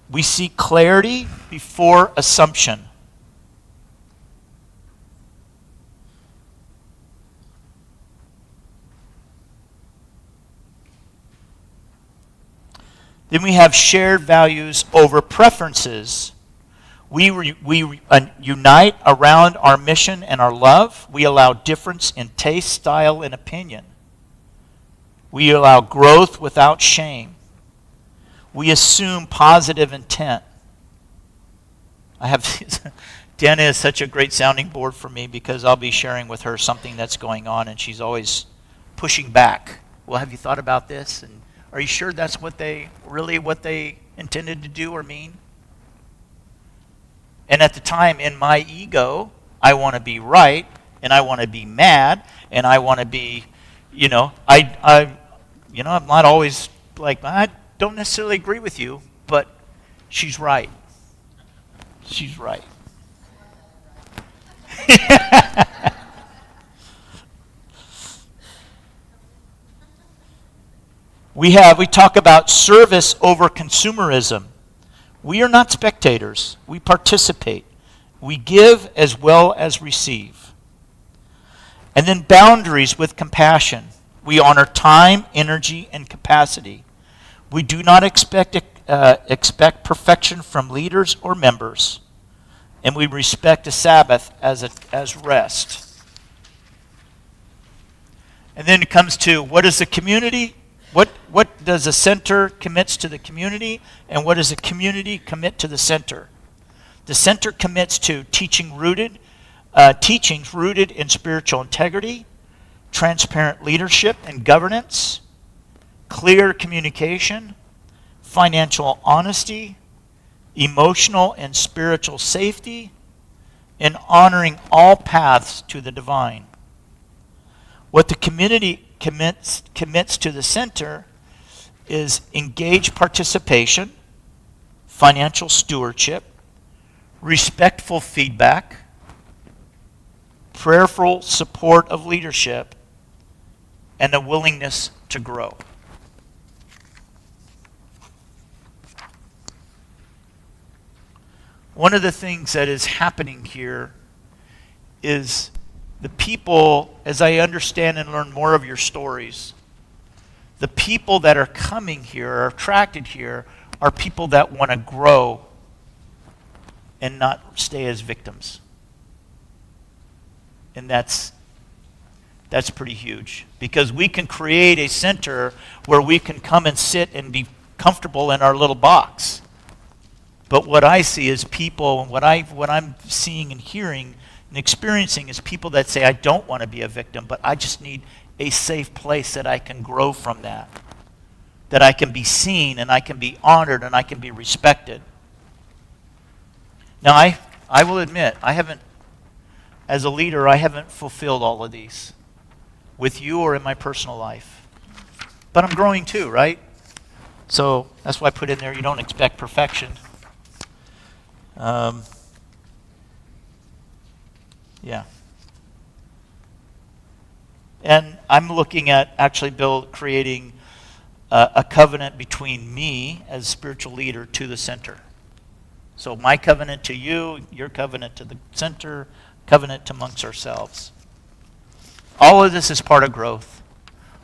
We seek clarity before assumption. Then we have shared values over preferences. We unite around our mission and our love. We allow difference in taste, style, and opinion. We allow growth without shame. We assume positive intent. Dana is such a great sounding board for me, because I'll be sharing with her something that's going on, and she's always pushing back. Well, have you thought about this? And are you sure that's what they intended to do or mean? And at the time, in my ego, I want to be right, and I want to be mad, and I want to be, I'm not always like, I don't necessarily agree with you, but she's right. She's right. We talk about service over consumerism. We are not spectators. We participate. We give as well as receive. And then boundaries with compassion. We honor time, energy, and capacity. We do not expect perfection from leaders or members. And we respect the Sabbath as rest. And then it comes to, what is the community? What does the center commits to the community, and what does the community commit to the center? The center commits to teachings rooted in spiritual integrity, transparent leadership and governance, clear communication, financial honesty, emotional and spiritual safety, in honoring all paths to the divine. What the community commits to the center is engaged participation, financial stewardship, respectful feedback, prayerful support of leadership, and a willingness to grow. One of the things that is happening here is the people, as I understand and learn more of your stories, the people that are coming here, are attracted here, are people that want to grow and not stay as victims. And that's pretty huge, because we can create a center where we can come and sit and be comfortable in our little box. But what I see is people, and what I'm seeing and hearing and experiencing is people that say, I don't want to be a victim, but I just need a safe place that I can grow from that I can be seen and I can be honored and I can be respected. Now, I will admit, as a leader, I haven't fulfilled all of these with you or in my personal life. But I'm growing too, right? So that's why I put in there, you don't expect perfection. Yeah. And I'm looking at actually creating a covenant between me as spiritual leader to the center. So my covenant to you, your covenant to the center, covenant amongst ourselves. All of this is part of growth.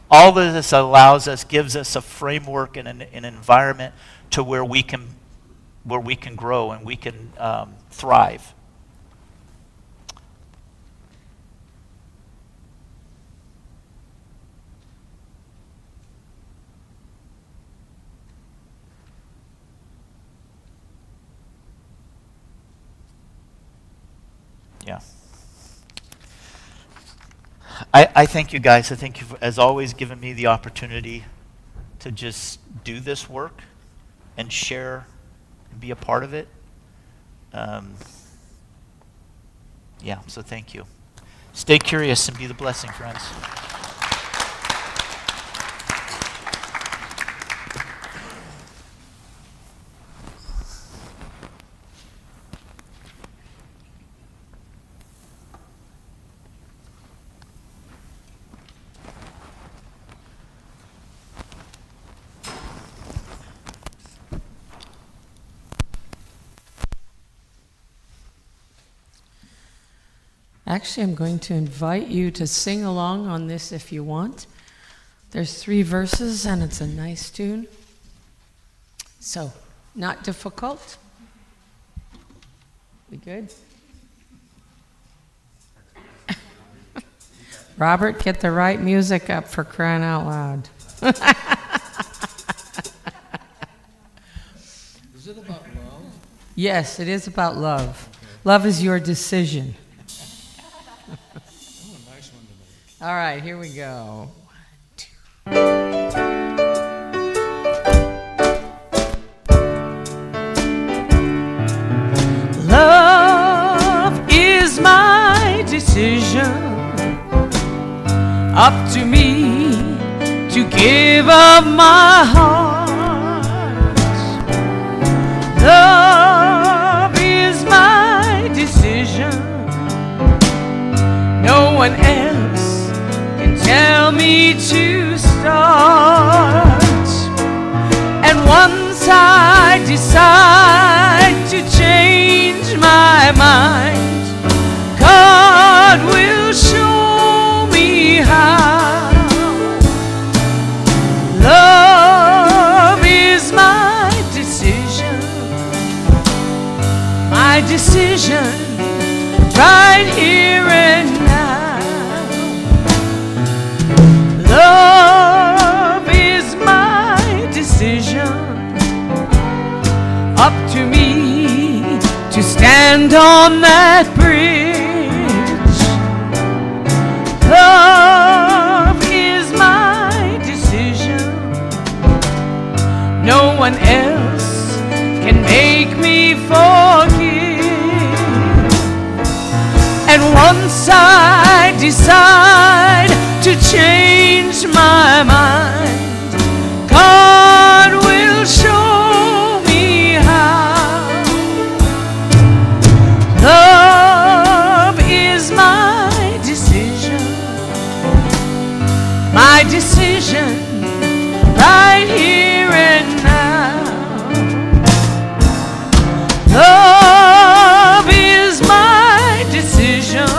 All of this gives us a framework and an environment to where we can grow and we can thrive. Yeah. I thank you guys. I thank you, as always, giving me the opportunity to just do this work and share and be a part of it. Yeah, so thank you. Stay curious and be the blessing, friends. Actually, I'm going to invite you to sing along on this if you want. There's 3 verses and it's a nice tune. So, not difficult. We good? Robert, get the right music up, for crying out loud. Is it about love? Yes, it is about love. Okay. Love is your decision. Nice one tonight. All right, here we go. 1, 2. Love is my decision, up to me to give up my heart. Love is my decision. No one else can tell me to start. And once I decide to change my mind, God will show me how. Love is my decision right here and now. Love is my decision, up to me to stand on that bridge. Love is my decision. No one else can make me forgive. And once I decide to change my mind, God will show me how. Love is my decision right here and now. Love is my decision,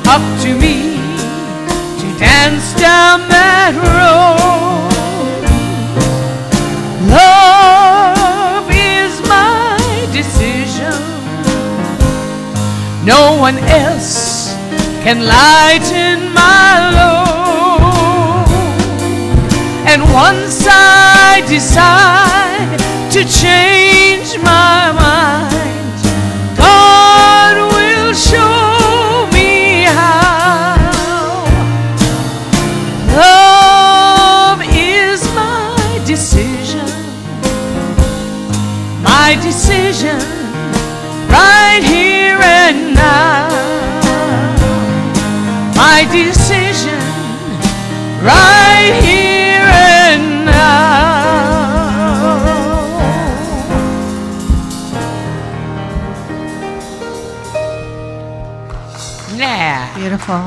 up to me to dance down that road. Love is my decision, no one else can lighten my load. And once I decide to change my mind, God will show me how. Love is my decision right here and now. My decision right here and now. Yeah. Beautiful.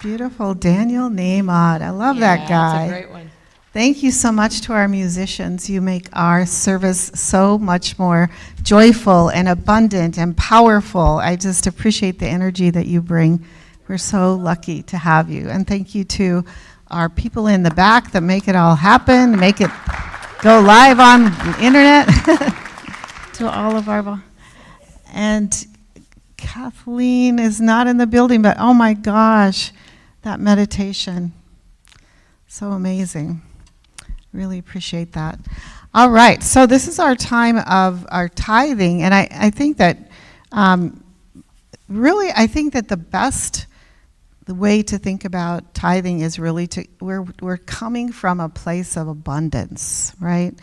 Beautiful. Daniel Nahmod. I love that guy. That's a great one. Thank you so much to our musicians. You make our service so much more joyful and abundant and powerful. I just appreciate the energy that you bring. We're so lucky to have you. And thank you to our people in the back that make it all happen, make it go live on the internet. To all of our... And Kathleen is not in the building, but oh my gosh, that meditation. So amazing. Really appreciate that. All right, so this is our time of our tithing, and I think that really, I think that the way to think about tithing is really we're coming from a place of abundance, right?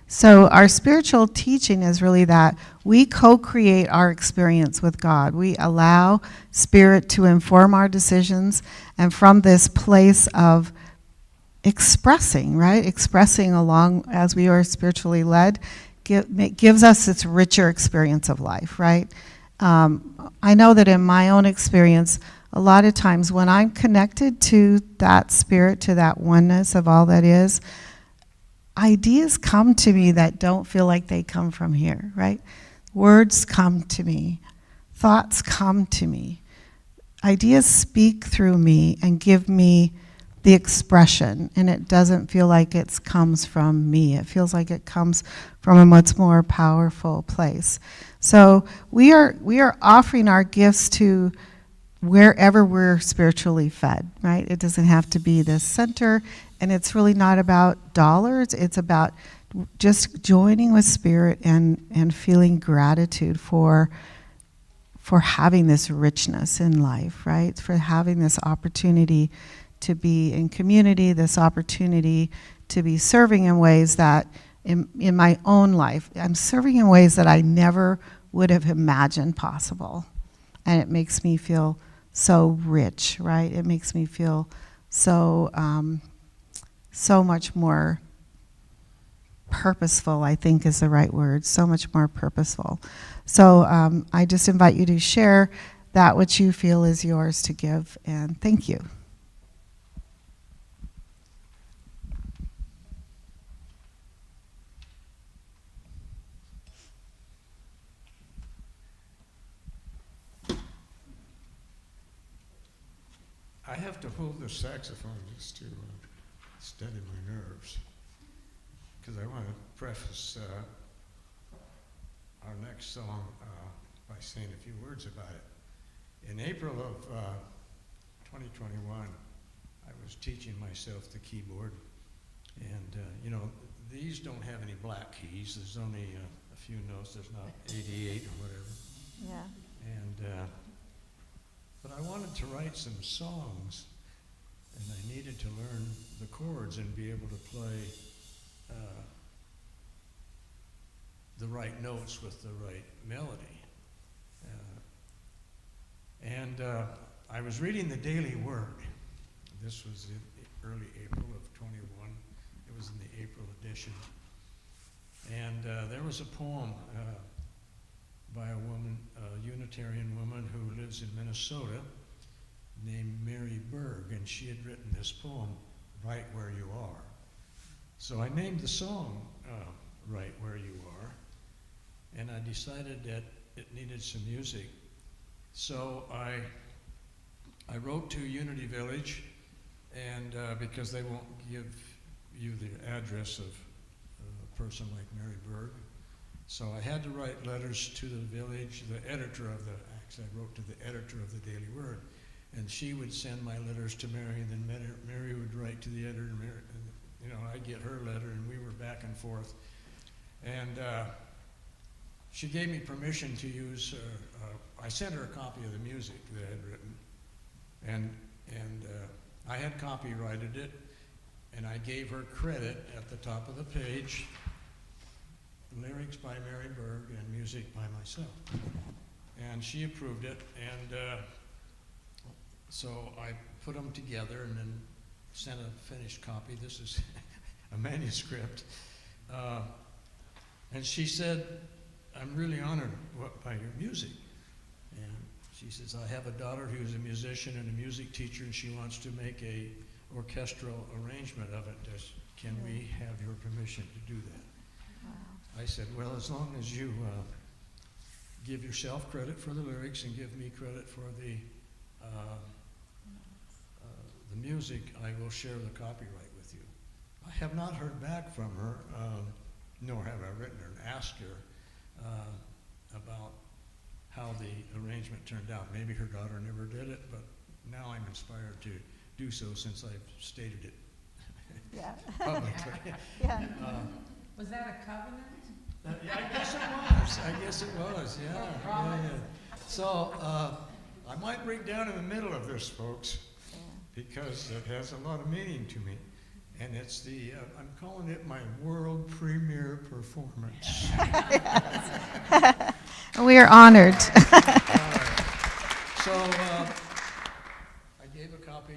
So our spiritual teaching is really that we co-create our experience with God. We allow Spirit to inform our decisions, and from this place of expressing, right? Expressing along as we are spiritually led gives us this richer experience of life, right? I know that in my own experience, a lot of times when I'm connected to that Spirit, to that oneness of all that is, ideas come to me that don't feel like they come from here, right? Words come to me. Thoughts come to me. Ideas speak through me and give me the expression, and it doesn't feel like it comes from me. It feels like it comes from a much more powerful place. So we are offering our gifts to wherever we're spiritually fed, right? It doesn't have to be this center, and it's really not about dollars. It's about just joining with Spirit and feeling gratitude for having this richness in life, right? For having this opportunity to be in community, this opportunity to be serving in ways that in my own life, I'm serving in ways that I never would have imagined possible. And it makes me feel so rich, right? It makes me feel so much more purposeful, I think is the right word, so much more purposeful. So I just invite you to share that which you feel is yours to give, and thank you. I have to hold the saxophone just to steady my nerves, because I want to preface our next song by saying a few words about it. In April of 2021, I was teaching myself the keyboard, and these don't have any black keys. There's only a few notes. There's not 88 or whatever. Yeah. And but I wanted to write some songs, and I needed to learn the chords and be able to play the right notes with the right melody. I was reading the Daily Word. This was in early April of 21. It was in the April edition. And there was a poem by a woman, a Unitarian woman who lives in Minnesota named Mary Berg, and she had written this poem, Right Where You Are. So I named the song Right Where You Are, and I decided that it needed some music. So I wrote to Unity Village, and because they won't give you the address of a person like Mary Berg, so I had to write letters to the village, the editor of the, actually I wrote to the editor of the Daily Word, and she would send my letters to Mary, and then Mary would write to the editor, and you know, I'd get her letter, and we were back and forth. And she gave me permission to use, I sent her a copy of the music that I had written, and I had copyrighted it, and I gave her credit at the top of the page, lyrics by Mary Berg and music by myself. And she approved it, and so I put them together and then sent a finished copy. This is a manuscript. And she said, I'm really honored by your music. And she says, I have a daughter who's a musician and a music teacher, and she wants to make a orchestral arrangement of it. Can we have your permission to do that? Wow. I said, well, as long as you give yourself credit for the lyrics and give me credit for the music, I will share the copyright with you. I have not heard back from her, nor have I written her and asked her about how the arrangement turned out. Maybe her daughter never did it, but now I'm inspired to do so since I've stated it publicly. Yeah. Was that a covenant? Yeah, I guess it was. I guess it was, yeah. So I might break down in the middle of this, folks, because it has a lot of meaning to me. And it's the, I'm calling it my world premiere performance. We are honored. So I gave a copy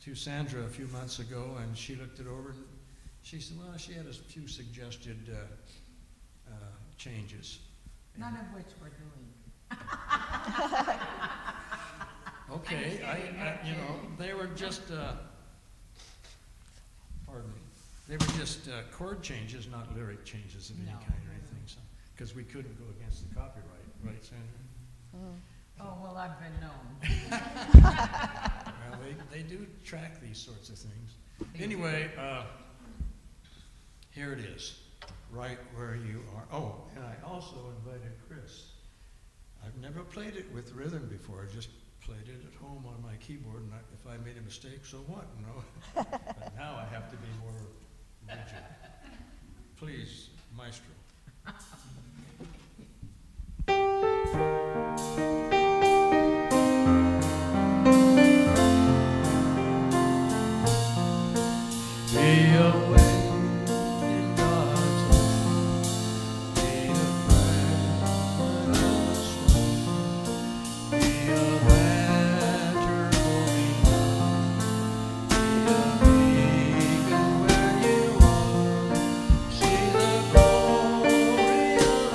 to Sandra a few months ago, and she looked it over, and she said, well, she had a few suggested changes. None of which we're doing. Okay, I you know, they were just, pardon me, they were just chord changes, not lyric changes of any kind or anything, so, because we couldn't go against the copyright, right, Sandra? Oh, well, I've been known. Well, they do track these sorts of things. Anyway, here it is, Right Where You Are. Oh, and I also invited Chris. I've never played it with rhythm before. I just played it at home on my keyboard, and if I made a mistake, so what? No. But now I have to be more rigid. Please, maestro. Be away in God's way. Be a friend of the soul. Be a banter going on. Be a beacon where you are. See the glory of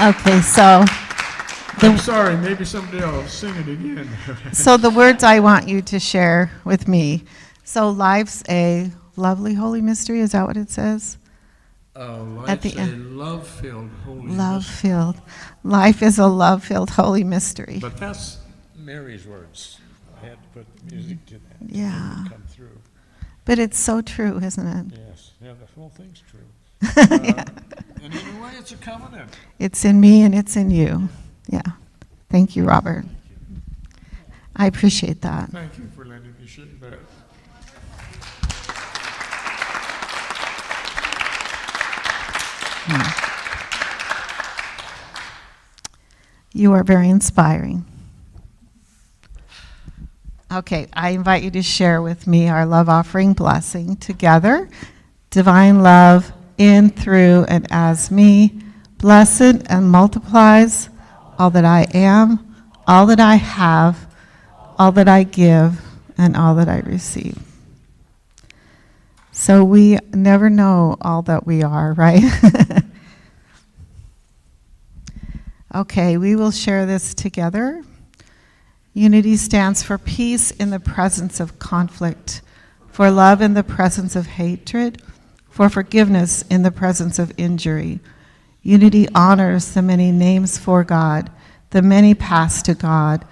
Okay, so I'm sorry, maybe somebody else will sing it again. so the words I want you to share with me. So life's a lovely holy mystery, is that what it says? At the Life's a end. love-filled holy mystery. Love-filled. Life is a love-filled holy mystery. But that's Mary's words. I had to put music to that. Yeah. It didn't come through. But it's so true, isn't it? Yes, yeah, the whole thing's true. And in a way, it's a covenant. It's in me and it's in you. Yeah. Thank you, Robert. I appreciate that. Thank you for letting me share that. You are very inspiring. Okay, I invite you to share with me our love offering blessing together. Divine love in, through, and as me, blessed and multiplies all that I am, all that I have, all that I give, and all that I receive. So we never know all that we are, right? Okay, we will share this together. Unity stands for peace in the presence of conflict, for love in the presence of hatred, for forgiveness in the presence of injury. Unity honors the many names for God, the many paths to God,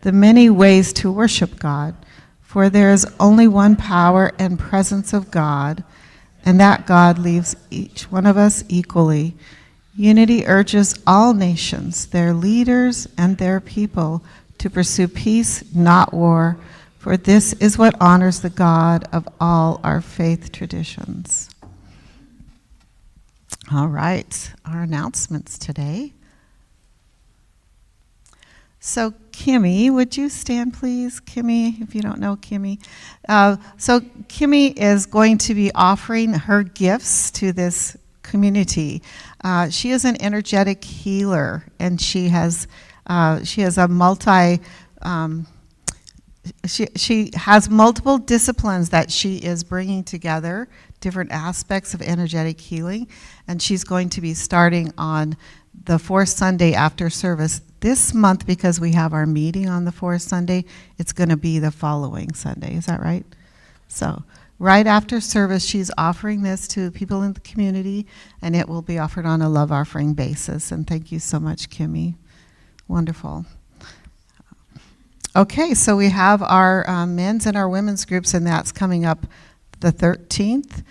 the many ways to worship God, for there is only one power and presence of God, and that God leaves each one of us equally. Unity urges all nations, their leaders and their people, to pursue peace, not war, for this is what honors the God of all our faith traditions. All right, our announcements today. So Kimmy, would you stand please? Kimmy, if you don't know Kimmy. So Kimmy is going to be offering her gifts to this community. She is an energetic healer, and she has a she has multiple disciplines that she is bringing together, different aspects of energetic healing, and she's going to be starting on the fourth Sunday after service this month. Because we have our meeting on the fourth Sunday, it's going to be the following Sunday. Is that right? So right after service, she's offering this to people in the community, and it will be offered on a love offering basis. And thank you so much, Kimmy. Wonderful. Okay, so we have our men's and our women's groups, and that's coming up the 13th.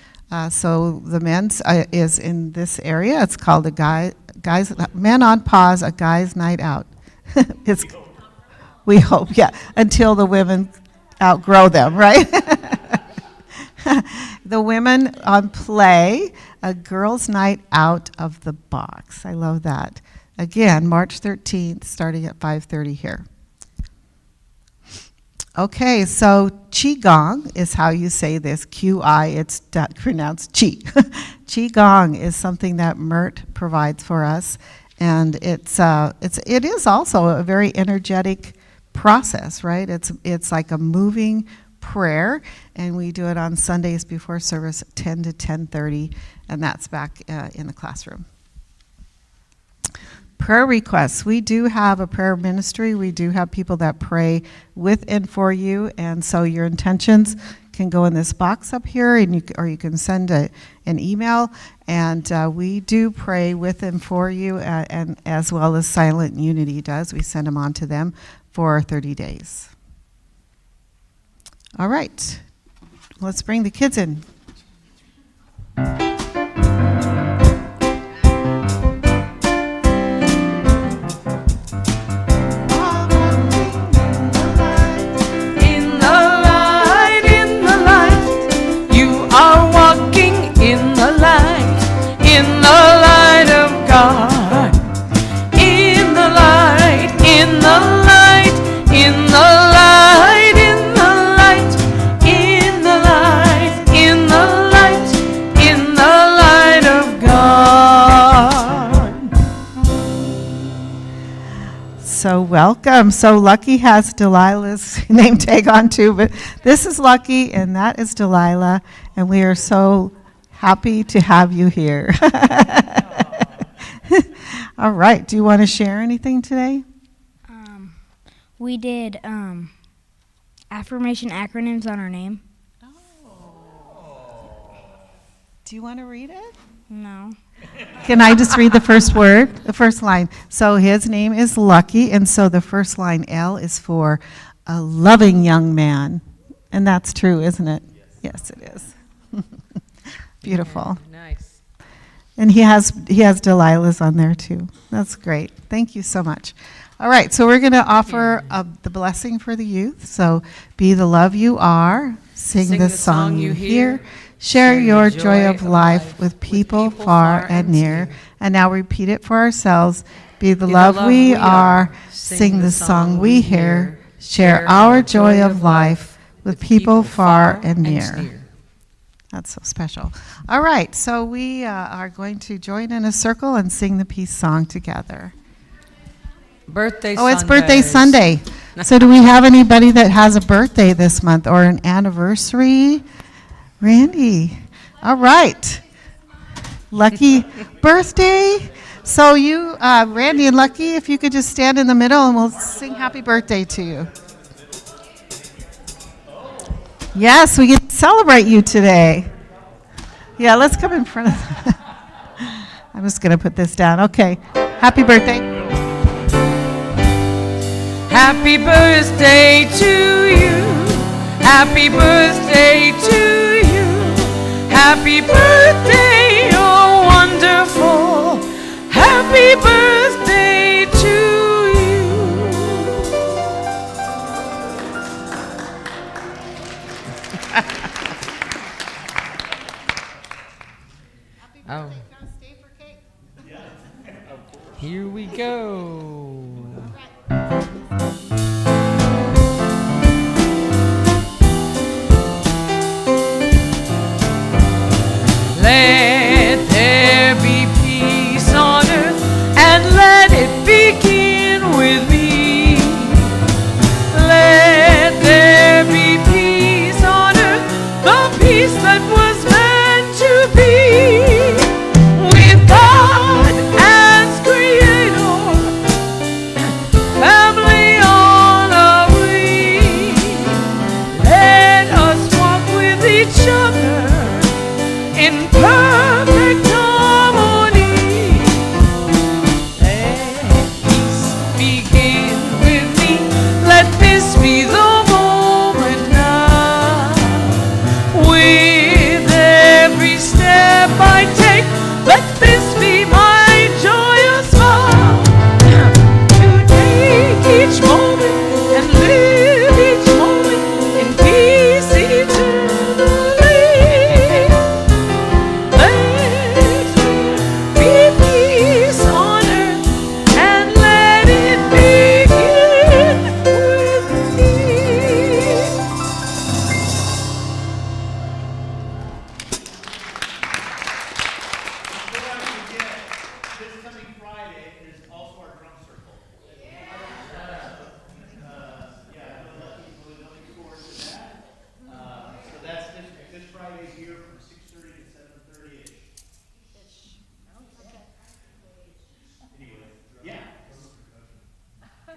So the men's is in this area. It's called Men on Pause, a Guys' Night Out. We hope, yeah, until the women outgrow them, right? The women on Play, a girls' night out of the box. I love that. Again, March 13th, starting at 5:30 here. Okay, so Qigong is how you say this. Qi, it's pronounced Qi. Qigong is something that Mert provides for us, and it is also a very energetic process, right? It's like a moving prayer, and we do it on Sundays before service, 10 to 10:30, and that's back in the classroom. Prayer requests. We do have a prayer ministry. We do have people that pray with and for you, and so your intentions can go in this box up here, and you can send an email, and we do pray with and for you, and as well as Silent Unity does. We send them on to them for 30 days. All right, let's bring the kids in. So welcome. So Lucky has Delilah's name tag on too, but this is Lucky and that is Delilah, and we are so happy to have you here. All right. Do you want to share anything today? We did affirmation acronyms on our name. Do you want to read it? No. Can I just read the first word, the first line? So his name is Lucky, and so the first line, L, is for a loving young man. And that's true, isn't it? Yes, it is. Beautiful. Nice. And he has Delilah's on there too. That's great. Thank you so much. All right, so we're going to offer the blessing for the youth. So be the love you are, sing the song you hear, share your joy of life with people far and near. And now repeat it for ourselves. Be the love we are, sing the song we hear, share our joy of life with people far and near. That's so special. All right, so we are going to join in a circle and sing the peace song together. Birthday Oh, it's birthday Sunday. So do we have anybody that has a birthday this month or an anniversary? Randy. All right. Lucky birthday. So you, Randy and Lucky, if you could just stand in the middle and we'll sing happy birthday to you. Yes, we get to celebrate you today. Yeah, let's come in front of I'm just going to put this down. Okay. Happy birthday. Happy birthday to you. Happy birthday to you. Happy birthday, you're wonderful. Happy birthday to you. Oh. Here we go. Let there be peace on earth and let it begin with me. Let there be peace on earth, the peace that was meant to be. With God as creator, family all are we. Let us walk with each other in perfect harmony. Let peace begin with me. Let this be the moment now. With every step I take, let this be my joyous vow. To take each moment and live each moment in peace eternally. Let be peace on earth and let it begin with me. This coming Friday is also our drum circle. Really looking forward to that. So that's this Friday here from 6:30 to 7:30-ish. Anyway, yeah.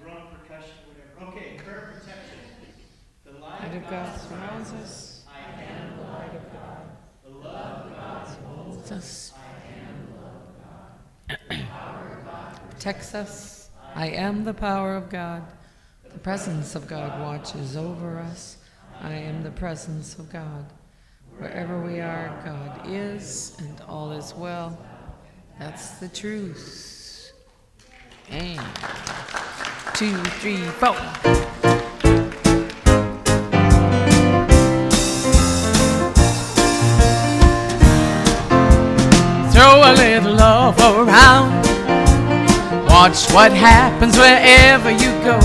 Drum, percussion, whatever. Okay, prayer protection. The light of God surrounds us. I am the light of God. The love of God holds us. Protects us. I am the power of God. The presence of God watches over us. I am the presence of God. Wherever we are, God is, and all is well. That's the truth. And 2, 3, 4. Throw a little love around. Watch what happens wherever you go.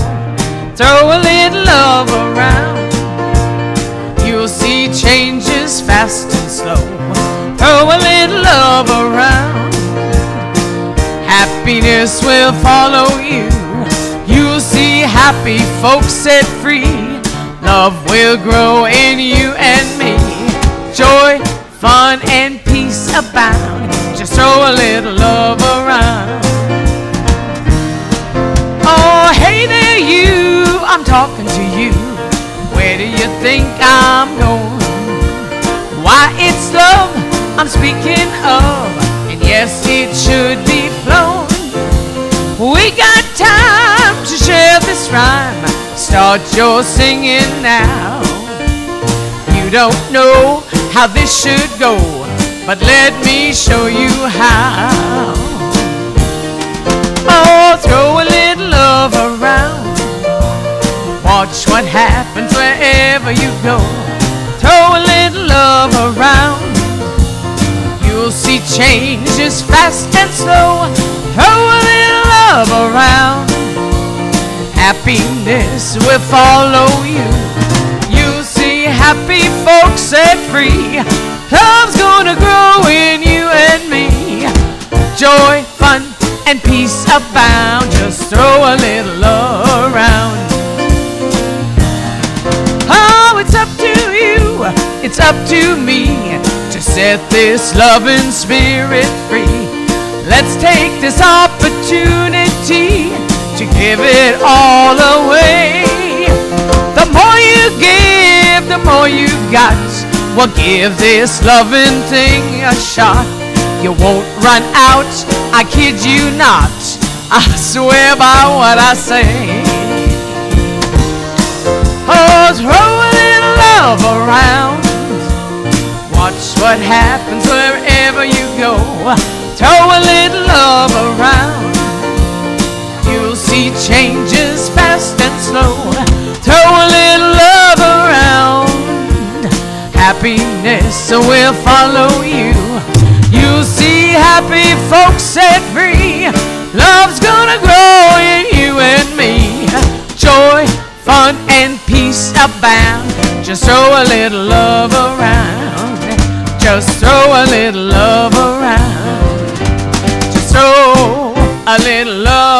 Throw a little love around. You'll see changes fast and slow. Throw a little love around. Happiness will follow you. You'll see happy folks set free. Love will grow in you and me. Joy, fun, and peace abound. Just throw a little love around. you, I'm talking to you. Where do you think I'm going? Why, it's love I'm speaking of, and yes, it should be flown. We got time to share this rhyme. Start your singing now. You don't know how this should go, but let me show you how. Oh, throw a little love around. Watch what happens wherever you go. Throw a little love around. You'll see changes fast and slow. Throw a little love around. Happiness will follow you. You'll see happy folks set free. Love's gonna grow in you and me. Joy, fun, and peace abound. Just throw a little love around. Oh, it's up to you, it's up to me to set this loving spirit free. Let's take this opportunity to give it all away. The more you give, the more you got. Well, give this loving thing a shot. You won't run out, I kid you not. I swear by what I say. Oh, throw a little love around. Watch what happens wherever you go. Throw a little love around. You'll see changes fast and slow. Throw a little love around. Happiness will follow you. You'll see happy folks set free. Love's gonna grow in you and me. Joy, fun, and peace abound. Just throw a little love around. Just throw a little love around. Just throw a little love